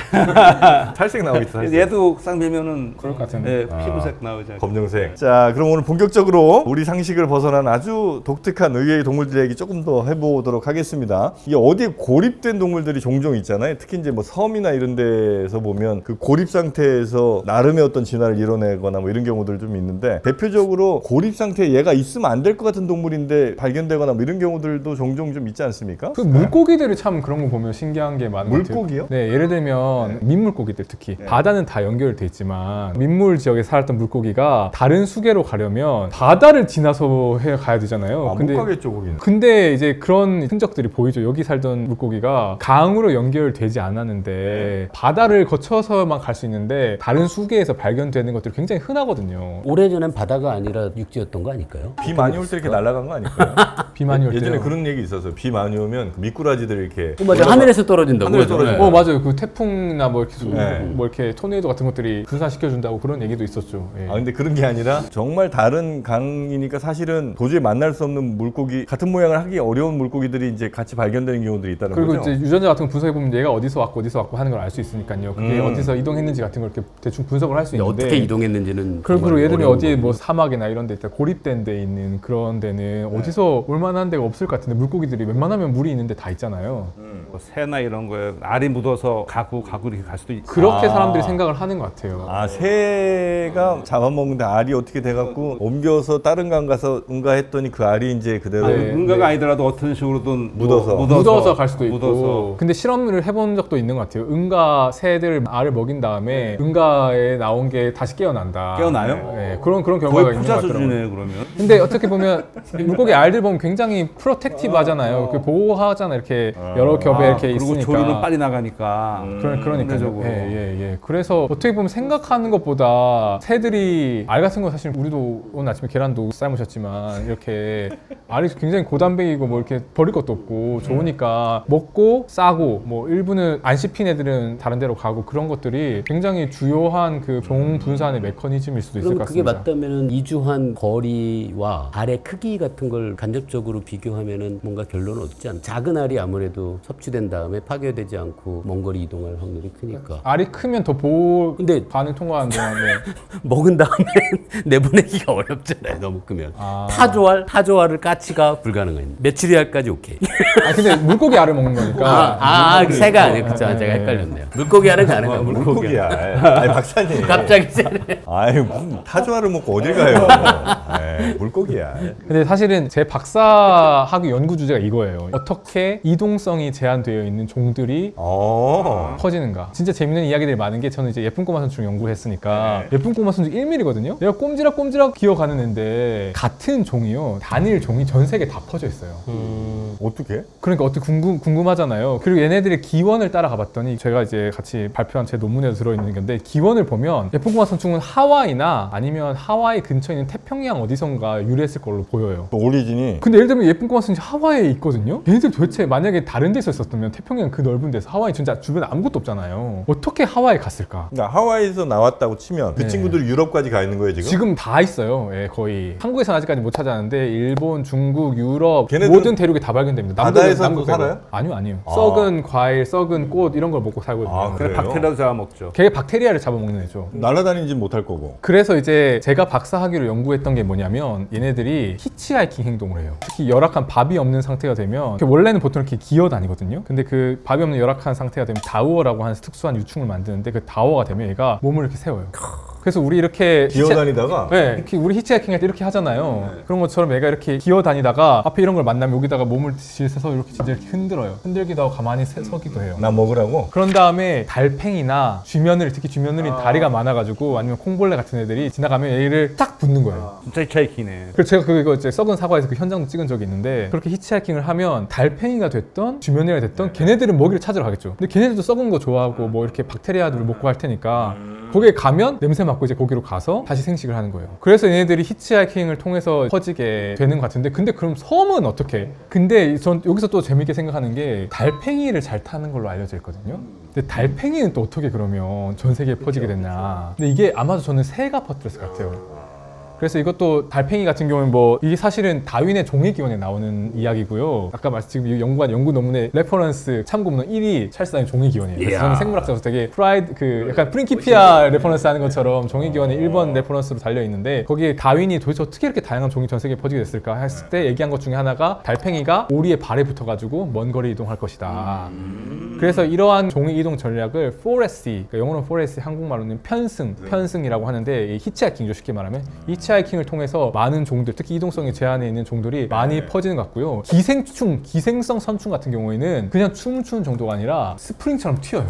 C: 살색 나오겠어. 살색.
E: 얘도 싹 밀면은
A: 그럴 것 같은데.
E: 예, 피부색 나오지 않겠어요?
C: 검정색. 자, 그럼 오늘 본격적으로 우리 상식을 벗어난 아주 독특한 의외의 동물들 얘기 조금 더 해보도록 하겠습니다. 이게 어디에 고립된 동물들이 종종 있잖아요. 특히 이제 뭐 섬이나 이런 데서 보면 그 고립 상태에서 나름의 어떤 진화를 이뤄내거나 뭐 이런 경우들 좀 있는데 대표적으로 고립 상태에 얘가 있으면 안 될 것 같은 동물인데 발견되거나 뭐 이런 경우들도 종종 좀 있지 않습니까?
A: 그 물고기들이 참 그런 거 보면 신기한 게 많은 것 같아요.
C: 물고기요?
A: 네, 예를 들면 민물고기들 특히 바다는 다 연결돼 있지만 민물 지역에 살았던 물고기가 다른 수계로 가려면 바다를 지나서 가야 되잖아요.
C: 아, 못 가겠죠, 거기는.
A: 근데 이제 그런 흔적들이 보이죠. 여기 살던 물고기가 강으로 연결되지 않았는데 바다를 거쳐서만 갈 수 있는데 다른 수계에서 발견되는 것들이 굉장히 흔하거든요.
B: 오래전엔 바다가 아니라 육지였던 거 아닐까요?
C: 비 많이 올 때 이렇게 날아간 거 아닐까요?
A: 비 많이 올
C: 예전에
A: 때요.
C: 그런 얘기 있었어요. 비 많이 오면 그 미꾸라지들 이렇게
B: 맞아, 하늘에서 떨어진다고.
C: 하늘에서
B: 그죠?
C: 떨어진다고.
B: 네.
A: 맞아요. 그 태풍이나 뭐 이렇게,
C: 네.
A: 뭐 이렇게 토네이도 같은 것들이 분산시켜 준다고 그런 얘기도 있었죠. 예.
C: 아 근데 그런 게 아니라 정말 다른 강이니까 사실은 도저히 만날 수 없는 물고기 같은 모양을 하기 어려운 물고기들이 이제 같이 발견되는 경우들이 있다는
A: 그리고
C: 거죠.
A: 이제 유전자 같은 거 분석해 보면 얘가 어디서 왔고 하는 걸 알 수 있으니까요. 그게 어디서 이동했는지 같은 걸 이렇게 대충 분석을 할 수 있는데
B: 어떻게 이동했는지는
A: 그리고
B: 정말
A: 예를 들면
B: 어려운
A: 어디에
B: 거고.
A: 뭐 사막이나 이런 데 있다 고립된 데 있는 그런 데는 어디서 올만한 데가 없을 것 같은데 물고기들이 웬만하면 물이 있는데 다 있잖아요.
E: 뭐 새나 이런 거에 알이 묻어서 가구 이렇게 갈 수도 있고.
A: 그렇게 사람들이 생각을 하는 것 같아요.
C: 아 새가 잡아먹는데 알이 어떻게 돼갖고 옮겨서 다른 강 가서 응가했더니 그 알이 이제 그대로
A: 네.
E: 응가가 아니더라도 어떤 식으로든
C: 묻어서.
A: 묻어서 갈 수도 있고.
E: 묻어서.
A: 근데 실험을 해본 적도 있는 것 같아요. 응가 새들 알을 먹인 다음에 응가에 나온 게 다시 깨어난다.
E: 깨어나요?
A: 네, 그런 결과가
E: 거의
A: 있는 것
E: 부자
A: 같더라고요.
E: 수준이에요 그러면.
A: 근데 어떻게 보면 물고기 알들 보면 굉장히 프로텍티브 하잖아요. 그 보호하잖아. 이렇게 여러 겹에 이렇게
E: 그리고
A: 있으니까.
E: 조류는 빨리 나가니까.
A: 그러니까요.
E: 상대적으로.
A: 예. 그래서 어떻게 보면 생각하는 것보다 새들이 알 같은 거 사실 우리도 오늘 아침에 계란도 삶으셨지만 이렇게 알이 굉장히 고단백이고 뭐 이렇게 버릴 것도 없고 좋으니까 먹고 싸고 뭐 일부는 안 씹힌 애들은 다른 데로 가고 그런 것들이 굉장히 주요한 그 종 분산의 메커니즘일 수도 있을 것
B: 그럼 그게
A: 같습니다.
B: 맞다면은 이주한 거리와 알의 크기 같은 걸 간접적으로 비교하면은 뭔가 결론은 얻지 않나. 작은 알이 아무래도 섭취된 다음에 파괴되지 않고 먼 거리 이동할 확률이 크니까.
A: 알이 크면 더 보호
B: 근데
A: 반응 통과하는 동안에
B: 먹은 다음에 내보내기가 어렵잖아요. 너무 크면.
A: 아.
B: 타조알을 까치가 불가능합니다. 메추리알까지 오케이.
A: 아 근데 물고기 알을 먹는 거니까
B: 새가 아니에요. 그쵸?
A: 네.
B: 제가 헷갈렸네요. 물고기 알은 가능해요.
C: 물고기야. 아니 박사님.
B: 갑자기 세네.
C: 아유 무슨 타조알을 먹고 어딜 가요? 에이, 물고기야.
A: 근데 사실은 제 박사학위 연구 주제가 이거예요. 어떻게 이동성이 제한되어 있는 종들이 퍼지는가. 진짜 재밌는 이야기들이 많은 게 저는 이제 예쁜 꼬마 선충 연구를 했으니까 예쁜 꼬마 선충 1mm거든요. 내가 꼼지락꼼지락 기어가는 애인데 같은 종이요. 단일 종이 전 세계에 다 퍼져 있어요.
C: 어떻게?
A: 그러니까 어떻게 궁금하잖아요. 그리고 얘네들의 기원을 따라가 봤더니 제가 이제 같이 발표한 제 논문에도 들어있는 건데 기원을 보면 예쁜 꼬마 선충은 하와이나 아니면 하와이 근처에 있는 태평양 어디선가 유래했을 걸로 보여요.
C: 오리진이.
A: 근데 예를 들면 예쁜 꼬마 선충이 하와이에 있거든요. 얘네들 도대체 만약에 다른 데서 있었다면 태평양 그 넓은 데서 하와이 진짜 주변에 아무것도 없잖아요. 어떻게 하와이에 갔을까?
C: 그러니까 하와이에서 나왔다고 치면 그
A: 네.
C: 친구들이 유럽까지 가 있는 거예요 지금?
A: 지금 다 있어요. 예, 거의. 한국에서는 아직까지 못 찾아왔는데 일본, 중국, 유럽
C: 걔네들은
A: 모든 대륙에 다 발견됩니다.
C: 바다에서도 살아요?
A: 아니요, 아니요. 썩은 과일, 썩은 꽃 이런 걸 먹고 살거든요.
C: 아,
E: 그래
C: 그래요?
E: 박테리아도 잡아먹죠.
A: 걔 박테리아를 잡아먹는 애죠.
C: 날아다니진 못할 거고.
A: 그래서 이제 제가 박사학위로 연구했던 게 뭐냐면 얘네들이 히치하이킹 행동을 해요. 특히 열악한 밥이 없는 상태가 되면 원래는 보통 이렇게 기어 다니거든요. 근데 그 밥이 없는 열악한 상태가 되면 다우어라고 하는 특수한 유충을 만드는데 그 다우어가 되면 얘가 몸을 이렇게 세워요. 그래서 우리 이렇게
C: 기어다니다가
A: 네, 이렇게 우리 히치하이킹 할 때 이렇게 하잖아요. 그런 것처럼 얘가 이렇게 기어다니다가 앞에 이런 걸 만나면 여기다가 몸을 질서서 이렇게 진짜 이렇게 흔들어요. 흔들기도 하고 가만히 서기도 해요.
C: 나 먹으라고?
A: 그런 다음에 달팽이나 쥐며느리, 특히 쥐며느리 다리가 많아가지고 아니면 콩벌레 같은 애들이 지나가면 얘를 딱 붙는 거예요.
E: 진짜 히치하이킹이네.
A: 그래서 제가 그거 이제 썩은 사과에서 그 현장도 찍은 적이 있는데 그렇게 히치하이킹을 하면 달팽이가 됐던 쥐며느리가 됐던 걔네들은 먹이를 찾으러 가겠죠. 근데 걔네들도 썩은 거 좋아하고 뭐 이렇게 박테리아들을 먹고 할 테니까 거기에 가면 냄새 맡고 이제 거기로 가서 다시 생식을 하는 거예요. 그래서 얘네들이 히치하이킹을 통해서 퍼지게 되는 것 같은데 근데 그럼 섬은 어떻게? 근데 전 여기서 또 재밌게 생각하는 게 달팽이를 잘 타는 걸로 알려져 있거든요. 근데 달팽이는 또 어떻게 그러면 전 세계에 퍼지게 됐냐. 근데 이게 아마도 저는 새가 퍼뜨렸을 것 같아요. 그래서 이것도 달팽이 같은 경우는 뭐 이게 사실은 다윈의 종의 기원에 나오는 이야기고요. 아까 지금 연구한 연구 논문의 레퍼런스 참고문헌 1위 찰스 다윈 종의 기원이에요. 그래서 저는 생물학자로서 되게 프라이드 그 약간 프린키피아 레퍼런스 하는 것처럼 종의 기원의 1번 레퍼런스로 달려 있는데 거기에 다윈이 도대체 어떻게 이렇게 다양한 종이 전 세계에 퍼지게 됐을까 했을 때 얘기한 것 중에 하나가 달팽이가 오리의 발에 붙어가지고 먼 거리 이동할 것이다. 그래서 이러한 종의 이동 전략을 포레시, 그러니까 영어로는 포레시, 한국말로는 편승이라고 하는데 이 히치하이킹이죠. 쉽게 말하면 히치하이킹을 통해서 많은 종들, 특히 이동성이 제한에 있는 종들이 많이 퍼지는 것 같고요. 기생성 선충 같은 경우에는 그냥 춤을 추는 정도가 아니라 스프링처럼 튀어요.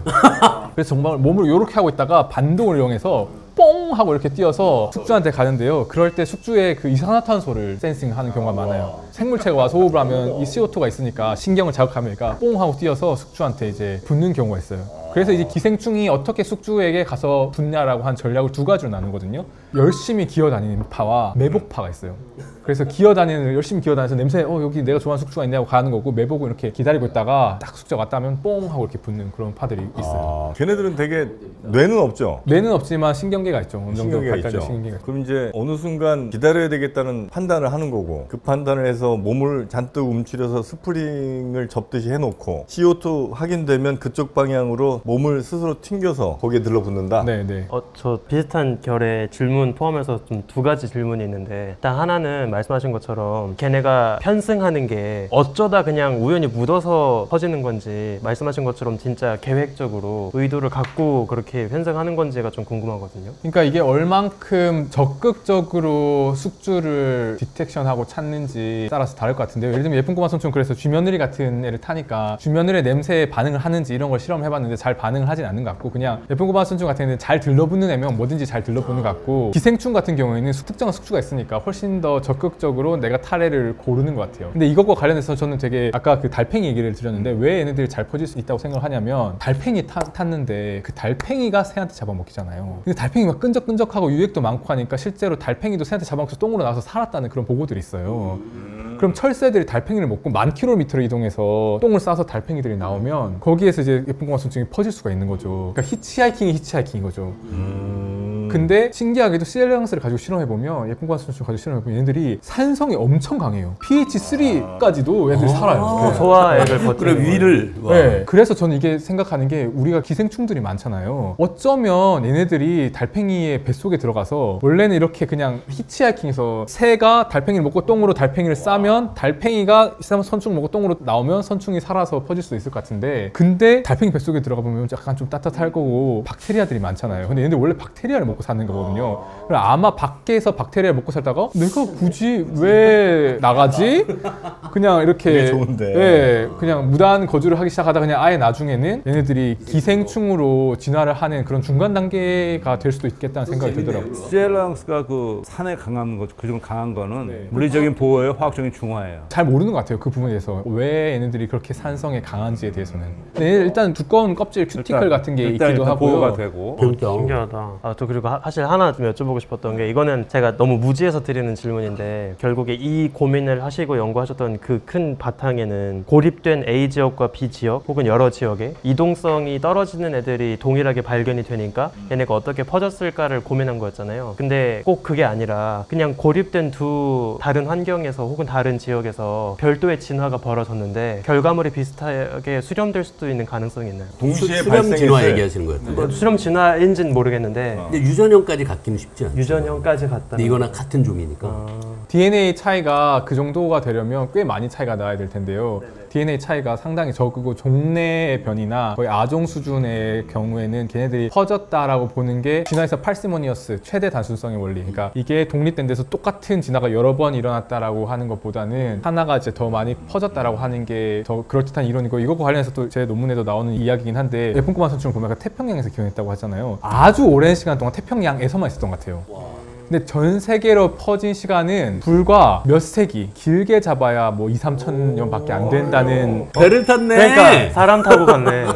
A: 그래서 정말 몸을 이렇게 하고 있다가 반동을 이용해서 뽕 하고 이렇게 뛰어서 숙주한테 가는데요. 그럴 때 숙주의 그 이산화탄소를 센싱하는 경우가 많아요. 생물체가 와서 호흡을 하면 이 CO2가 있으니까 신경을 자극하면 얘가 뽕 하고 뛰어서 숙주한테 이제 붙는 경우가 있어요. 그래서 이제 기생충이 어떻게 숙주에게 가서 붙냐라고 한 전략을 두 가지로 나누거든요. 열심히 기어다니는 파와 매복파가 있어요. 그래서 열심히 기어다니면서 냄새 여기 내가 좋아하는 숙주가 있냐고 가는 거고 매복은 이렇게 기다리고 있다가 딱 숙주가 왔다 하면 뽕 하고 이렇게 붙는 그런 파들이 있어요.
C: 걔네들은 되게 뇌는 없죠?
A: 뇌는 없지만 신경계가 있죠. 어느 정도
C: 신경계가
A: 발달된
C: 있죠.
A: 신경계가 있죠.
C: 그럼 이제 어느 순간 기다려야 되겠다는 판단을 하는 거고 그 판단을 해서 몸을 잔뜩 움츠려서 스프링을 접듯이 해놓고 CO2 확인되면 그쪽 방향으로 몸을 스스로 튕겨서 거기에 들러붙는다?
A: 네.
D: 저 비슷한 결의 질문 포함해서 좀 두 가지 질문이 있는데 일단 하나는 말씀하신 것처럼 걔네가 편승하는 게 어쩌다 그냥 우연히 묻어서 퍼지는 건지 말씀하신 것처럼 진짜 계획적으로 의도를 갖고 그렇게 편승하는 건지가 좀 궁금하거든요.
A: 그러니까 이게 얼만큼 적극적으로 숙주를 디텍션하고 찾는지 따라서 다를 것 같은데요. 예를 들면 예쁜 꼬마 선충 그래서 쥐며느리 같은 애를 타니까 쥐며느리의 냄새에 반응을 하는지 이런 걸 실험을 해봤는데 잘 잘 반응을 하진 않는 것 같고 그냥 예쁜 꼬마 선충 같은 경우는 잘 들러붙는 애면 뭐든지 잘 들러붙는 것 같고 기생충 같은 경우에는 특정한 숙주가 있으니까 훨씬 더 적극적으로 내가 타래를 고르는 것 같아요. 근데 이것과 관련해서 저는 되게 아까 그 달팽이 얘기를 드렸는데 왜 얘네들이 잘 퍼질 수 있다고 생각을 하냐면 달팽이 탔는데 그 달팽이가 새한테 잡아먹히잖아요. 근데 달팽이가 끈적끈적하고 유액도 많고 하니까 실제로 달팽이도 새한테 잡아먹혀서 똥으로 나와서 살았다는 그런 보고들이 있어요. 그럼 철새들이 달팽이를 먹고 10,000km를 이동해서 똥을 싸서 달팽이들이 나오면 거기에서 이제 예쁜 꼬마 선충이 퍼질 수가 있는 거죠. 그러니까 히치하이킹이 히치하이킹인 거죠. 근데 신기하게도 시엘랑스를 가지고 실험해보면 예쁜 꼬마 선충을 가지고 실험해보면 얘네들이 산성이 엄청 강해요. pH 3까지도 얘들이 살아요.
D: 소화액을 버티는
B: 그래 위를
A: 네, 그래서 저는 이게 생각하는 게 우리가 기생충들이 많잖아요. 어쩌면 얘네들이 달팽이의 뱃속에 들어가서 원래는 이렇게 그냥 히치하이킹에서 새가 달팽이를 먹고 똥으로 달팽이를 싸면 달팽이가 선충을 먹고 똥으로 나오면 선충이 살아서 퍼질 수도 있을 것 같은데 근데 달팽이 뱃속에 들어가 보면 약간 좀 따뜻할 거고 박테리아들이 많잖아요. 근데 얘네들 원래 박테리아를 먹고 사는 거거든요. 그럼 아마 밖에서 박테리아를 먹고 살다가 내가 굳이 왜 나가지? 그냥 이렇게
C: 좋은데.
A: 예, 그냥 무단 거주를 하기 시작하다 그냥 아예 나중에는 얘네들이 기생충으로 진화를 하는 그런 중간 단계가 될 수도 있겠다는 생각이 들더라고요.
E: 시엘랑스가 그 산에 강한 거, 그중 강한 거는 물리적인 보호예요, 화학적인 중화예요.
A: 잘 모르는 것 같아요. 그 부분에 대해서 왜 얘네들이 그렇게 산성에 강한지에 대해서는. 근데 일단 두꺼운 껍질 큐티클 같은 게 있기도 하고요.
E: 보호가 되고.
D: 신기하다. 또 그리고 사실 하나 좀 여쭤보고 싶었던 게 이거는 제가 너무 무지해서 드리는 질문인데 결국에 이 고민을 하시고 연구하셨던 그 큰 바탕에는 고립된 A 지역과 B 지역 혹은 여러 지역에 이동성이 떨어지는 애들이 동일하게 발견이 되니까 얘네가 어떻게 퍼졌을까를 고민한 거였잖아요. 근데 꼭 그게 아니라 그냥 고립된 두 다른 환경에서 혹은 다른 지역에서 별도의 진화가 벌어졌는데 결과물이 비슷하게 수렴될 수도 있는 가능성이 있나요?
C: 동시에
B: 수렴 진화
C: 발생했어요.
B: 얘기하시는 것 같은데.
D: 수렴 진화인지는 모르겠는데
B: 근데 유전형까지 갖기는 쉽지 않죠.
D: 유전형까지 갔다.
B: 근데 이거나 같은 종이니까.
A: DNA 차이가 그 정도가 되려면 꽤 많이 차이가 나야 될 텐데요. DNA 차이가 상당히 적고 종내의 변이나 거의 아종 수준의 경우에는 걔네들이 퍼졌다라고 보는 게 진화에서 parsimonious 최대 단순성의 원리. 그러니까 이게 독립된 데서 똑같은 진화가 여러 번 일어났다라고 하는 것보다는 하나가 이제 더 많이 퍼졌다라고 하는 게 더 그럴듯한 이론이고 이것과 관련해서 또 제 논문에도 나오는 이야기긴 한데 예쁜 꼬마 선충을 보면 태평양에서 기원했다고 하잖아요. 아주 오랜 시간 동안 태평양에서만 있었던 것 같아요. 근데 전 세계로 퍼진 시간은 불과 몇 세기, 길게 잡아야 뭐 2-3천 년밖에 안 된다는.
B: 배를 탔네.
D: 그러니까 사람 타고 갔네.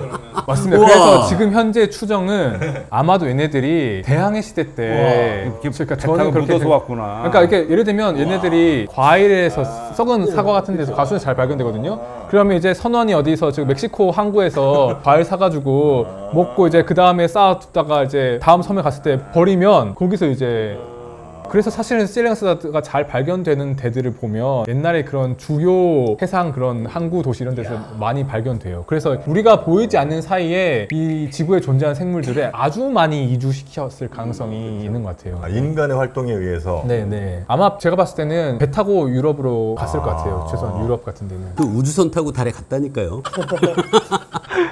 A: 맞습니다.
B: 우와.
A: 그래서 지금 현재 추정은 아마도 얘네들이 대항해 시대 때 그러니까
E: 저는 그렇게 묻어서 왔구나.
A: 그러니까 이렇게 예를 들면 얘네들이 과일에서 썩은 사과 같은 데서 가수는 잘 발견되거든요. 그러면 이제 선원이 어디서 지금 멕시코 항구에서 과일 사가지고 먹고 이제 그 다음에 쌓아두다가 이제 다음 섬에 갔을 때 버리면 거기서 이제. 그래서 사실은 시엘랑스가 잘 발견되는 데들을 보면 옛날에 그런 주요 해상 그런 항구 도시 이런 데서 많이 발견돼요. 그래서 우리가 보이지 않는 사이에 이 지구에 존재하는 생물들을 아주 많이 이주시켰을 가능성이 있는 것 같아요.
C: 인간의 활동에 의해서.
A: 네네. 아마 제가 봤을 때는 배 타고 유럽으로 갔을 것 같아요. 최소한 유럽 같은 데는.
B: 그 우주선 타고 달에 갔다니까요.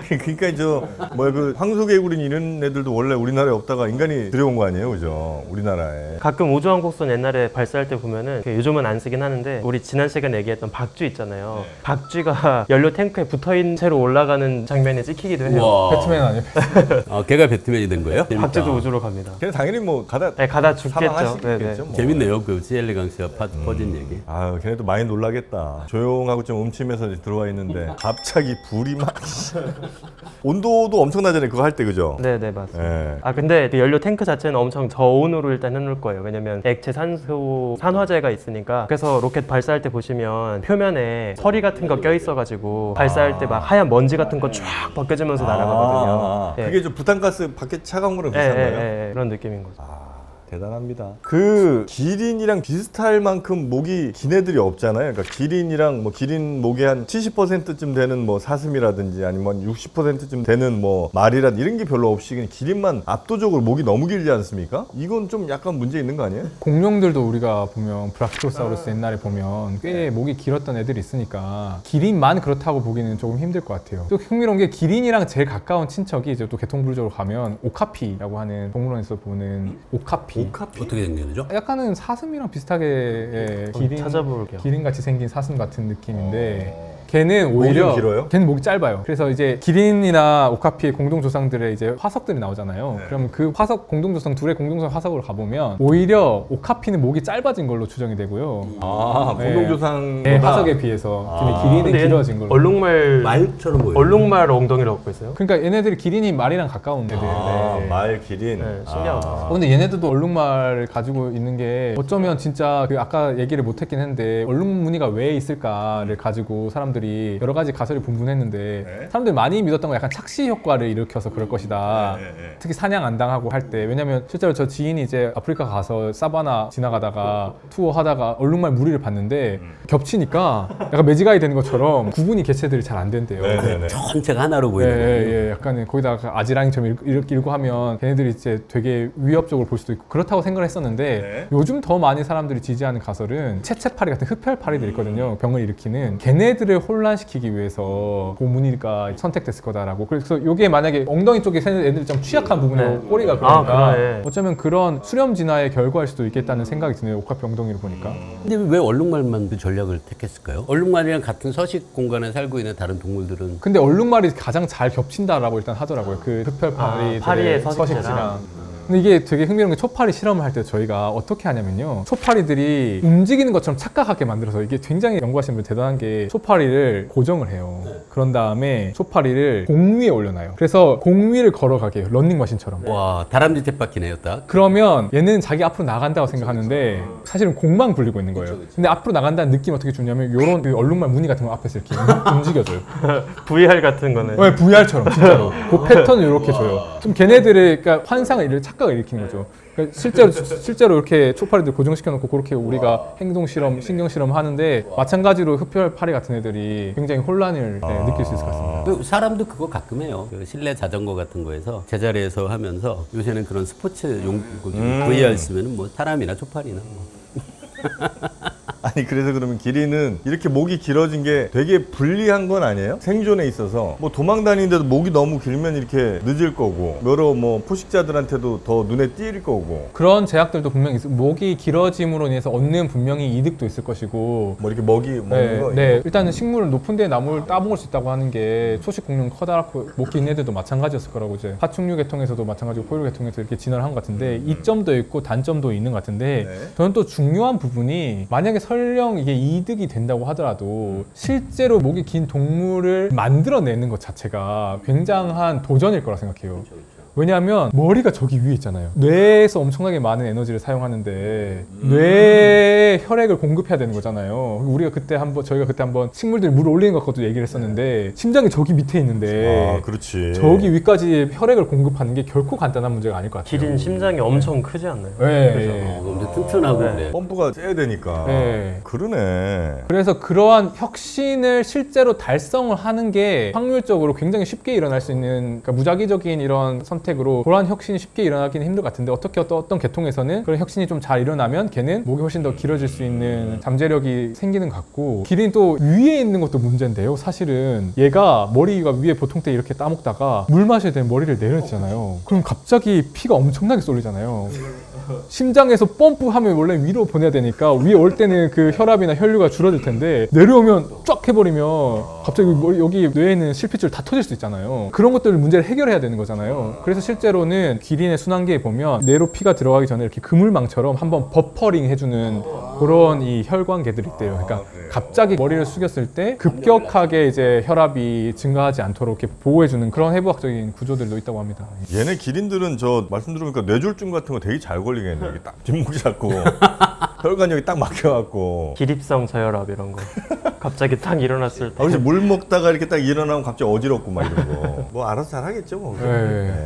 C: 그러니까 그 황소개구리 이런 애들도 원래 우리나라에 없다가 인간이 들여온 거 아니에요, 그죠? 우리나라에.
D: 가끔 우주왕복선 옛날에 발사할 때 보면은 요즘은 안 쓰긴 하는데 우리 지난 시간에 얘기했던 박쥐 있잖아요. 박쥐가 연료 탱크에 붙어있는 채로 올라가는 장면이 찍히기도 해요.
B: 와.
A: 배트맨 아니에요?
B: 걔가 배트맨이 된 거예요?
D: 박쥐도 우주로 갑니다.
C: 걔는 당연히 뭐 가다
D: 가다 죽겠죠.
C: 사망하시겠죠. 뭐.
B: 재밌네요. 그 시엘리강스가 퍼진 얘기.
C: 아유, 걔네도 많이 놀라겠다. 조용하고 좀 음침해서 들어와 있는데 갑자기 불이 막 온도도 엄청나잖아요. 그거 할 때, 그죠?
D: 네네 맞습니다.
C: 예.
D: 근데 그 연료 탱크 자체는 엄청 저온으로 일단 해놓을 거예요. 왜냐면 액체 산소 산화제가 있으니까. 그래서 로켓 발사할 때 보시면 표면에 서리 같은 거 껴있어가지고 발사할 때 막 하얀 먼지 같은 거 쫙 벗겨지면서 날아가거든요. 예.
C: 그게 좀 부탄가스 밖에 차가운 거랑 비슷한 거예요?
D: 예, 그런 느낌인 거죠.
C: 대단합니다. 그 기린이랑 비슷할 만큼 목이 긴 애들이 없잖아요. 그러니까 기린이랑 뭐 기린 목의 한 70%쯤 되는 뭐 사슴이라든지 아니면 60%쯤 되는 뭐 말이라든지 이런 게 별로 없이 그냥 기린만 압도적으로 목이 너무 길지 않습니까? 이건 좀 약간 문제 있는 거 아니에요?
A: 공룡들도 우리가 보면 브라키오사우루스 옛날에 보면 꽤 목이 길었던 애들이 있으니까 기린만 그렇다고 보기는 조금 힘들 것 같아요. 또 흥미로운 게 기린이랑 제일 가까운 친척이 이제 또 개통부르적으로 가면 오카피라고 하는 동물원에서 보는 오카피.
B: 어떻게 생겼죠?
A: 약간은 사슴이랑 비슷하게 기린,
D: 찾아볼게요.
A: 기린같이 생긴 사슴 같은 느낌인데 걔는 오히려
C: 목이 길어요?
A: 걔는 목이 짧아요. 그래서 이제 기린이나 오카피의 공동 조상들의 이제 화석들이 나오잖아요. 그러면 그 화석 공동 조상 둘의 공동 조상 화석으로 가보면 오히려 오카피는 목이 짧아진 걸로 추정이 되고요.
C: 공동조상
A: 네, 화석에 비해서 기린은
D: 근데
A: 길어진 걸로.
D: 얼룩말
B: 말처럼 보여요.
D: 얼룩말 엉덩이를 갖고 있어요.
A: 그러니까 얘네들이 기린이 말이랑 가까운 애들.
C: 말 기린.
D: 네, 신기하다.
A: 근데 얘네들도 얼룩말을 가지고 있는 게 어쩌면 진짜 그 아까 얘기를 못했긴 했는데 얼룩무늬가 왜 있을까를 가지고 사람들이 여러 가지 가설이 분분했는데 사람들이 많이 믿었던 건 약간 착시 효과를 일으켜서 그럴 것이다. 특히 사냥 안 당하고 할 때. 왜냐면 실제로 저 지인이 이제 아프리카 가서 사바나 지나가다가 투어하다가 얼룩말 무리를 봤는데 겹치니까 약간 매지가이 되는 것처럼 구분이 개체들이 잘 안 된대요.
B: 전체가 하나로 보이는 거예요.
A: 약간 거기다가 아지랑이처럼 이렇게 읽고 하면 걔네들이 이제 되게 위협적으로 볼 수도 있고 그렇다고 생각을 했었는데 요즘 더 많이 사람들이 지지하는 가설은 채채파리 같은 흡혈파리들 있거든요. 병을 일으키는 걔네들을 혼란시키기 위해서 그 무늬가 선택됐을 거다라고. 그래서 이게 만약에 엉덩이 쪽에 애들이 좀 취약한 부분으로 꼬리가 그러니까 어쩌면 그런 수렴 진화의 결과일 수도 있겠다는 생각이 드네요. 오카피 엉덩이를 보니까.
B: 근데 왜 얼룩말만 그 전략을 택했을까요? 얼룩말이랑 같은 서식 공간에 살고 있는 다른 동물들은
A: 근데 얼룩말이 가장 잘 겹친다라고 일단 하더라고요. 그 흡혈파리들의
D: 파리의
A: 서식지랑. 근데 이게 되게 흥미로운 게 초파리 실험을 할 때 저희가 어떻게 하냐면요. 초파리들이 움직이는 것처럼 착각하게 만들어서 이게 굉장히 연구하시는 분 대단한 게 초파리를 고정을 해요. 그런 다음에 초파리를 공 위에 올려놔요. 그래서 공 위를 걸어가게 해요. 런닝머신처럼.
B: 와 다람쥐 쳇바퀴네요 딱.
A: 그러면 얘는 자기 앞으로 나간다고 생각하는데 사실은 공만 굴리고 있는 거예요. 근데 앞으로 나간다는 느낌 어떻게 주냐면 요런 그 얼룩말 무늬 같은 거 앞에서 이렇게 움직여줘요.
D: VR 같은 거네.
A: 네, VR처럼 진짜로. 그 패턴을 이렇게 줘요. 좀 걔네들의 그러니까 환상을 착각을 일으키는 거죠. 그러니까 실제로 이렇게 초파리들 고정시켜 놓고 그렇게 우리가 행동 실험, 신경 실험 하는데 마찬가지로 흡혈파리 같은 애들이 굉장히 혼란을 느낄 수 있을 것 같습니다.
B: 그 사람도 그거 가끔 해요. 그 실내 자전거 같은 거에서 제자리에서 하면서 요새는 그런 스포츠 용구 VR 쓰면은 뭐 사람이나 초파리나 뭐.
C: 아니 그래서 그러면 기린은 이렇게 목이 길어진 게 되게 불리한 건 아니에요? 생존에 있어서 뭐 도망 다니는데도 목이 너무 길면 이렇게 늦을 거고 여러 뭐 포식자들한테도 더 눈에 띄일 거고
A: 그런 제약들도 분명히 있어요. 목이 길어짐으로 인해서 얻는 분명히 이득도 있을 것이고
C: 뭐 이렇게 먹이 먹는 거
A: 일단은 식물을 높은 데 나무를 따먹을 수 있다고 하는 게 초식 공룡 커다랗고 목 긴 애들도 마찬가지였을 거라고 이제 파충류 계통에서도 마찬가지고 포유류 계통에서 이렇게 진화를 한 것 같은데 이점도 있고 단점도 있는 것 같은데 저는 또 중요한 부분이 만약에 설령 이게 이득이 된다고 하더라도 실제로 목이 긴 동물을 만들어내는 것 자체가 굉장한 도전일 거라 생각해요. 왜냐하면 머리가 저기 위에 있잖아요. 뇌에서 엄청나게 많은 에너지를 사용하는데 뇌에 혈액을 공급해야 되는 거잖아요. 우리가 그때 저희가 그때 한번 식물들 물 올리는 것도 얘기를 했었는데 심장이 저기 밑에 있는데
C: 그렇지.
A: 저기 위까지 혈액을 공급하는 게 결코 간단한 문제가 아닐 것 같아요.
D: 기린 심장이 엄청 크지 않나요?
A: 네.
B: 엄청 튼튼하고 그래.
C: 펌프가 세야 되니까.
A: 네.
C: 그러네.
A: 그래서 그러한 혁신을 실제로 달성을 하는 게 확률적으로 굉장히 쉽게 일어날 수 있는 그러니까 무작위적인 이런 선택으로 그러한 혁신이 쉽게 일어나기는 힘들 것 같은데 어떻게 어떤 계통에서는 그런 혁신이 좀 잘 일어나면 걔는 목이 훨씬 더 길어질 수 있는 잠재력이 생기는 것 같고 기린 또 위에 있는 것도 문제인데요. 사실은 얘가 머리가 위에 보통 때 이렇게 따먹다가 물 마셔야 되면 머리를 내려주잖아요. 그럼 갑자기 피가 엄청나게 쏠리잖아요. 심장에서 펌프하면 원래 위로 보내야 되니까 위에 올 때는 그 혈압이나 혈류가 줄어들 텐데 내려오면 쫙 해버리면 갑자기 여기 뇌에 있는 실핏줄 다 터질 수 있잖아요. 그런 것들을 문제를 해결해야 되는 거잖아요. 그래서 실제로는 기린의 순환계에 보면 뇌로 피가 들어가기 전에 이렇게 그물망처럼 한번 버퍼링 해주는 그런 이 혈관계들이 있대요. 그러니까 갑자기 머리를 숙였을 때 급격하게 이제 혈압이 증가하지 않도록 이렇게 보호해주는 그런 해부학적인 구조들도 있다고 합니다.
C: 얘네 기린들은 저 말씀 들어보니까 뇌졸중 같은 거 되게 잘 걸리겠네. 여기 딱 뒷목 잡고 혈관 여기 딱 막혀갖고
D: 기립성 저혈압 이런 거 갑자기 딱 일어났을 때
C: 혹시 물 먹다가 이렇게 딱 일어나면 갑자기 어지럽고 막 이런 거 뭐 알아서 잘 하겠죠 뭐.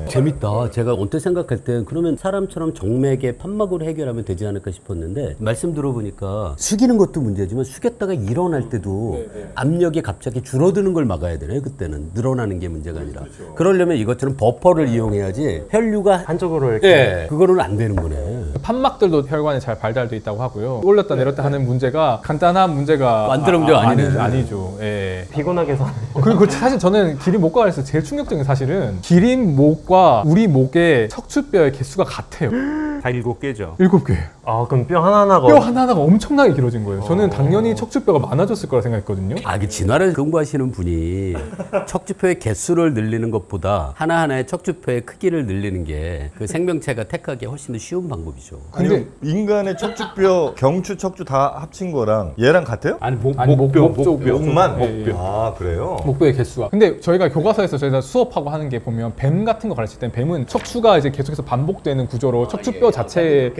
B: 재밌다. 제가 언뜻 생각할 때 그러면 사람처럼 정맥의 판막으로 해결하면 되지 않을까 싶었는데 말씀 들어보니까 숙이는 것도 문제지만 숙였다가 일어날 때도 압력이 갑자기 줄어드는 걸 막아야 되네. 그때는 늘어나는 게 문제가 아니라 그러려면 이것처럼 버퍼를 이용해야지 혈류가
D: 한쪽으로 이렇게
B: 그거는 안 되는 거네.
A: 판막들도 혈관에 잘 발달돼 있다고 하고요. 올렸다 내렸다 하는 문제가 간단한 문제가
B: 만드는 문제가
A: 아니죠. 예.
D: 피곤하게 사.
A: 그리고 사실 저는 기린 목과 관련해서 제일 충격적인 사실은 기린 목과 우리 목의 척추뼈의 개수가 같아요.
E: 다 7개죠.
A: 7개.
D: 아 그럼 뼈 하나하나가
A: 뼈 하나하나가 엄청나게 길어진 거예요. 저는 당연히 척추뼈가 많아졌을 거라 생각했거든요.
B: 그 진화를 연구하시는 분이 척추표의 개수를 늘리는 것보다 하나하나의 척추표의 크기를 늘리는 게 그 생명체가 택하기 훨씬 더 쉬운 방법이죠.
C: 근데 인간의 척추뼈, 경추, 척추 다 합친 거랑 얘랑 같아요?
E: 아니,
A: 목뼈.
C: 목만?
A: 예, 예.
C: 아 그래요?
A: 목뼈의 개수가. 근데 저희가 교과서에서 저희가 수업하고 하는 게 보면 뱀 같은 거 가르칠 땐 뱀은 척추가 이제 계속해서 반복되는 구조로 척추뼈 자체의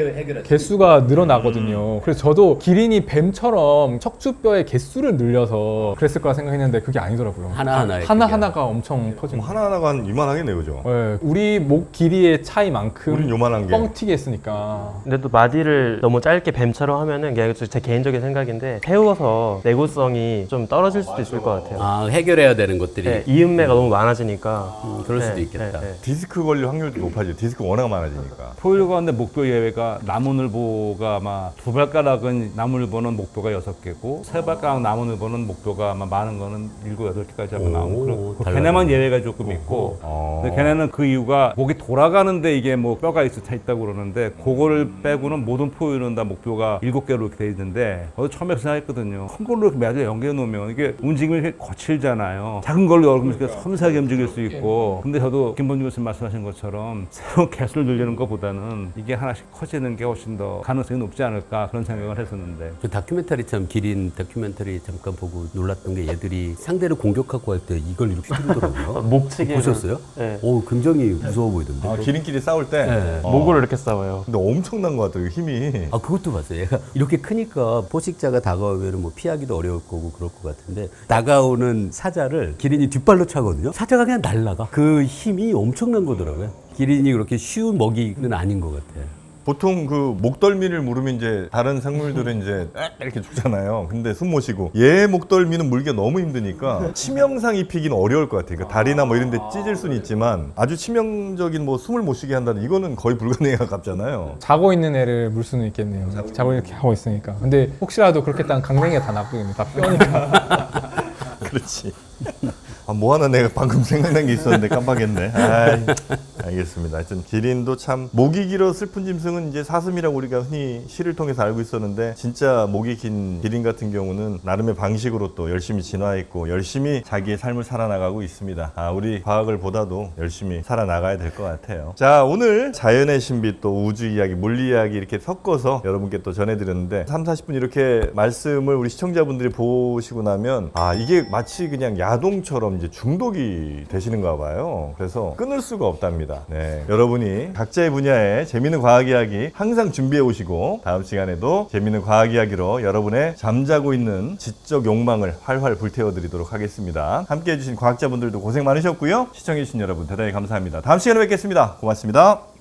A: 개수가 늘어나거든요. 그래서 저도 기린이 뱀처럼 척추뼈의 개수를 늘려서 그랬을 거라 생각했는데 그게 아니더라고요. 하나하나가 엄청 커진 거예요.
C: 하나하나가 한 이만하겠네요, 그죠?
A: 네, 우리 목 길이의 차이만큼
C: 우린 요만한 게.
A: 뻥 튀게 했으니까.
D: 근데 또 마디를 너무 짧게 뱀처럼 하면은 그냥 제 개인적인 생각인데 태워서 내구성이 좀 떨어질 수도 있을 것 같아요.
B: 해결해야 되는 것들이
D: 네, 이음매가 너무 많아지니까.
B: 그럴 수도 있겠다.
C: 디스크 걸릴 확률도 높아지죠. 디스크 워낙 많아지니까.
E: 포유류 가운데 목뼈 예외가 나무늘보가 아마 2발가락은 나무늘보는 목뼈가 6개고 3발가락 나무늘보는 목뼈가 아마 많은 거는 7, 8개까지 하고 나오고 걔네만 예외가 조금 있고 근데 걔네는 그 이유가 목이 돌아가는데 이게 뭐 뼈가 있다고 그러는데 그거를 빼고는 모든 포유류는 다 목뼈가 7개로 이렇게 돼 있는데 저도 처음에 그 생각했거든요. 큰 걸로 이렇게 매달 연결해 놓으면 이게 움직임이 이렇게 거칠잖아요. 작은 걸로 여러분 이렇게 섬세하게 움직일 수 있고 근데 저도 김범주 교수님 말씀하신 것처럼 새로운 개수를 늘리는 것보다는 이게 하나씩 커지는 게 훨씬 더 가능성이 높지 않을까 그런 생각을 했었는데
B: 그 다큐멘터리처럼 기린 다큐멘터리 잠깐 보고 놀랐던 게 얘들이 상대를 공격하고 할 때 이걸 이렇게 휘두르더라고요.
D: 목치기
B: 보셨어요?
D: 네.
B: 굉장히 무서워 보이던데.
C: 기린끼리 싸울 때?
B: 네.
D: 목으로 이렇게 싸워요.
C: 근데 엄청난 것 같아요, 힘이.
B: 그것도 봤어요. 얘가 이렇게 크니까 포식자가 다가오면 뭐 피하기도 어려울 거고 그럴 것 같은데 다가오는 사자를 기린이 뒷발로 차거든요. 사자가 그냥 날아가. 그 힘이 엄청난 거더라고요. 기린이 그렇게 쉬운 먹이는 아닌 것 같아요.
C: 보통 그 목덜미를 물으면 이제 다른 생물들은 이제 이렇게 죽잖아요. 근데 숨 못 쉬고 얘 목덜미는 물기가 너무 힘드니까 치명상 입히기는 어려울 것 같아요. 그러니까 다리나 뭐 이런 데 찢을 수는 있지만 아주 치명적인 뭐 숨을 못 쉬게 한다는 이거는 거의 불가능에 가깝잖아요.
A: 자고 있는 애를 물 수는 있겠네요. 자고 이렇게 하고 있으니까. 근데 혹시라도 그렇게 했다면 강냉이가 다 나쁘겠네. 다 뼈니까.
C: 그렇지. 뭐 하나 내가 방금 생각난 게 있었는데 깜빡했네. 알겠습니다. 하여튼 기린도 참 목이 길어 슬픈 짐승은 이제 사슴이라고 우리가 흔히 시를 통해서 알고 있었는데 진짜 목이 긴 기린 같은 경우는 나름의 방식으로 또 열심히 진화했고 열심히 자기의 삶을 살아나가고 있습니다. 우리 과학을 보다도 열심히 살아나가야 될 것 같아요. 자, 오늘 자연의 신비 또 우주 이야기, 물리 이야기 이렇게 섞어서 여러분께 또 전해드렸는데 3, 40분 이렇게 말씀을 우리 시청자분들이 보시고 나면 이게 마치 그냥 야동처럼 이제 중독이 되시는가 봐요. 그래서 끊을 수가 없답니다. 네, 여러분이 각자의 분야에 재미있는 과학 이야기 항상 준비해 오시고 다음 시간에도 재미있는 과학 이야기로 여러분의 잠자고 있는 지적 욕망을 활활 불태워 드리도록 하겠습니다. 함께 해주신 과학자분들도 고생 많으셨고요. 시청해 주신 여러분 대단히 감사합니다. 다음 시간에 뵙겠습니다. 고맙습니다.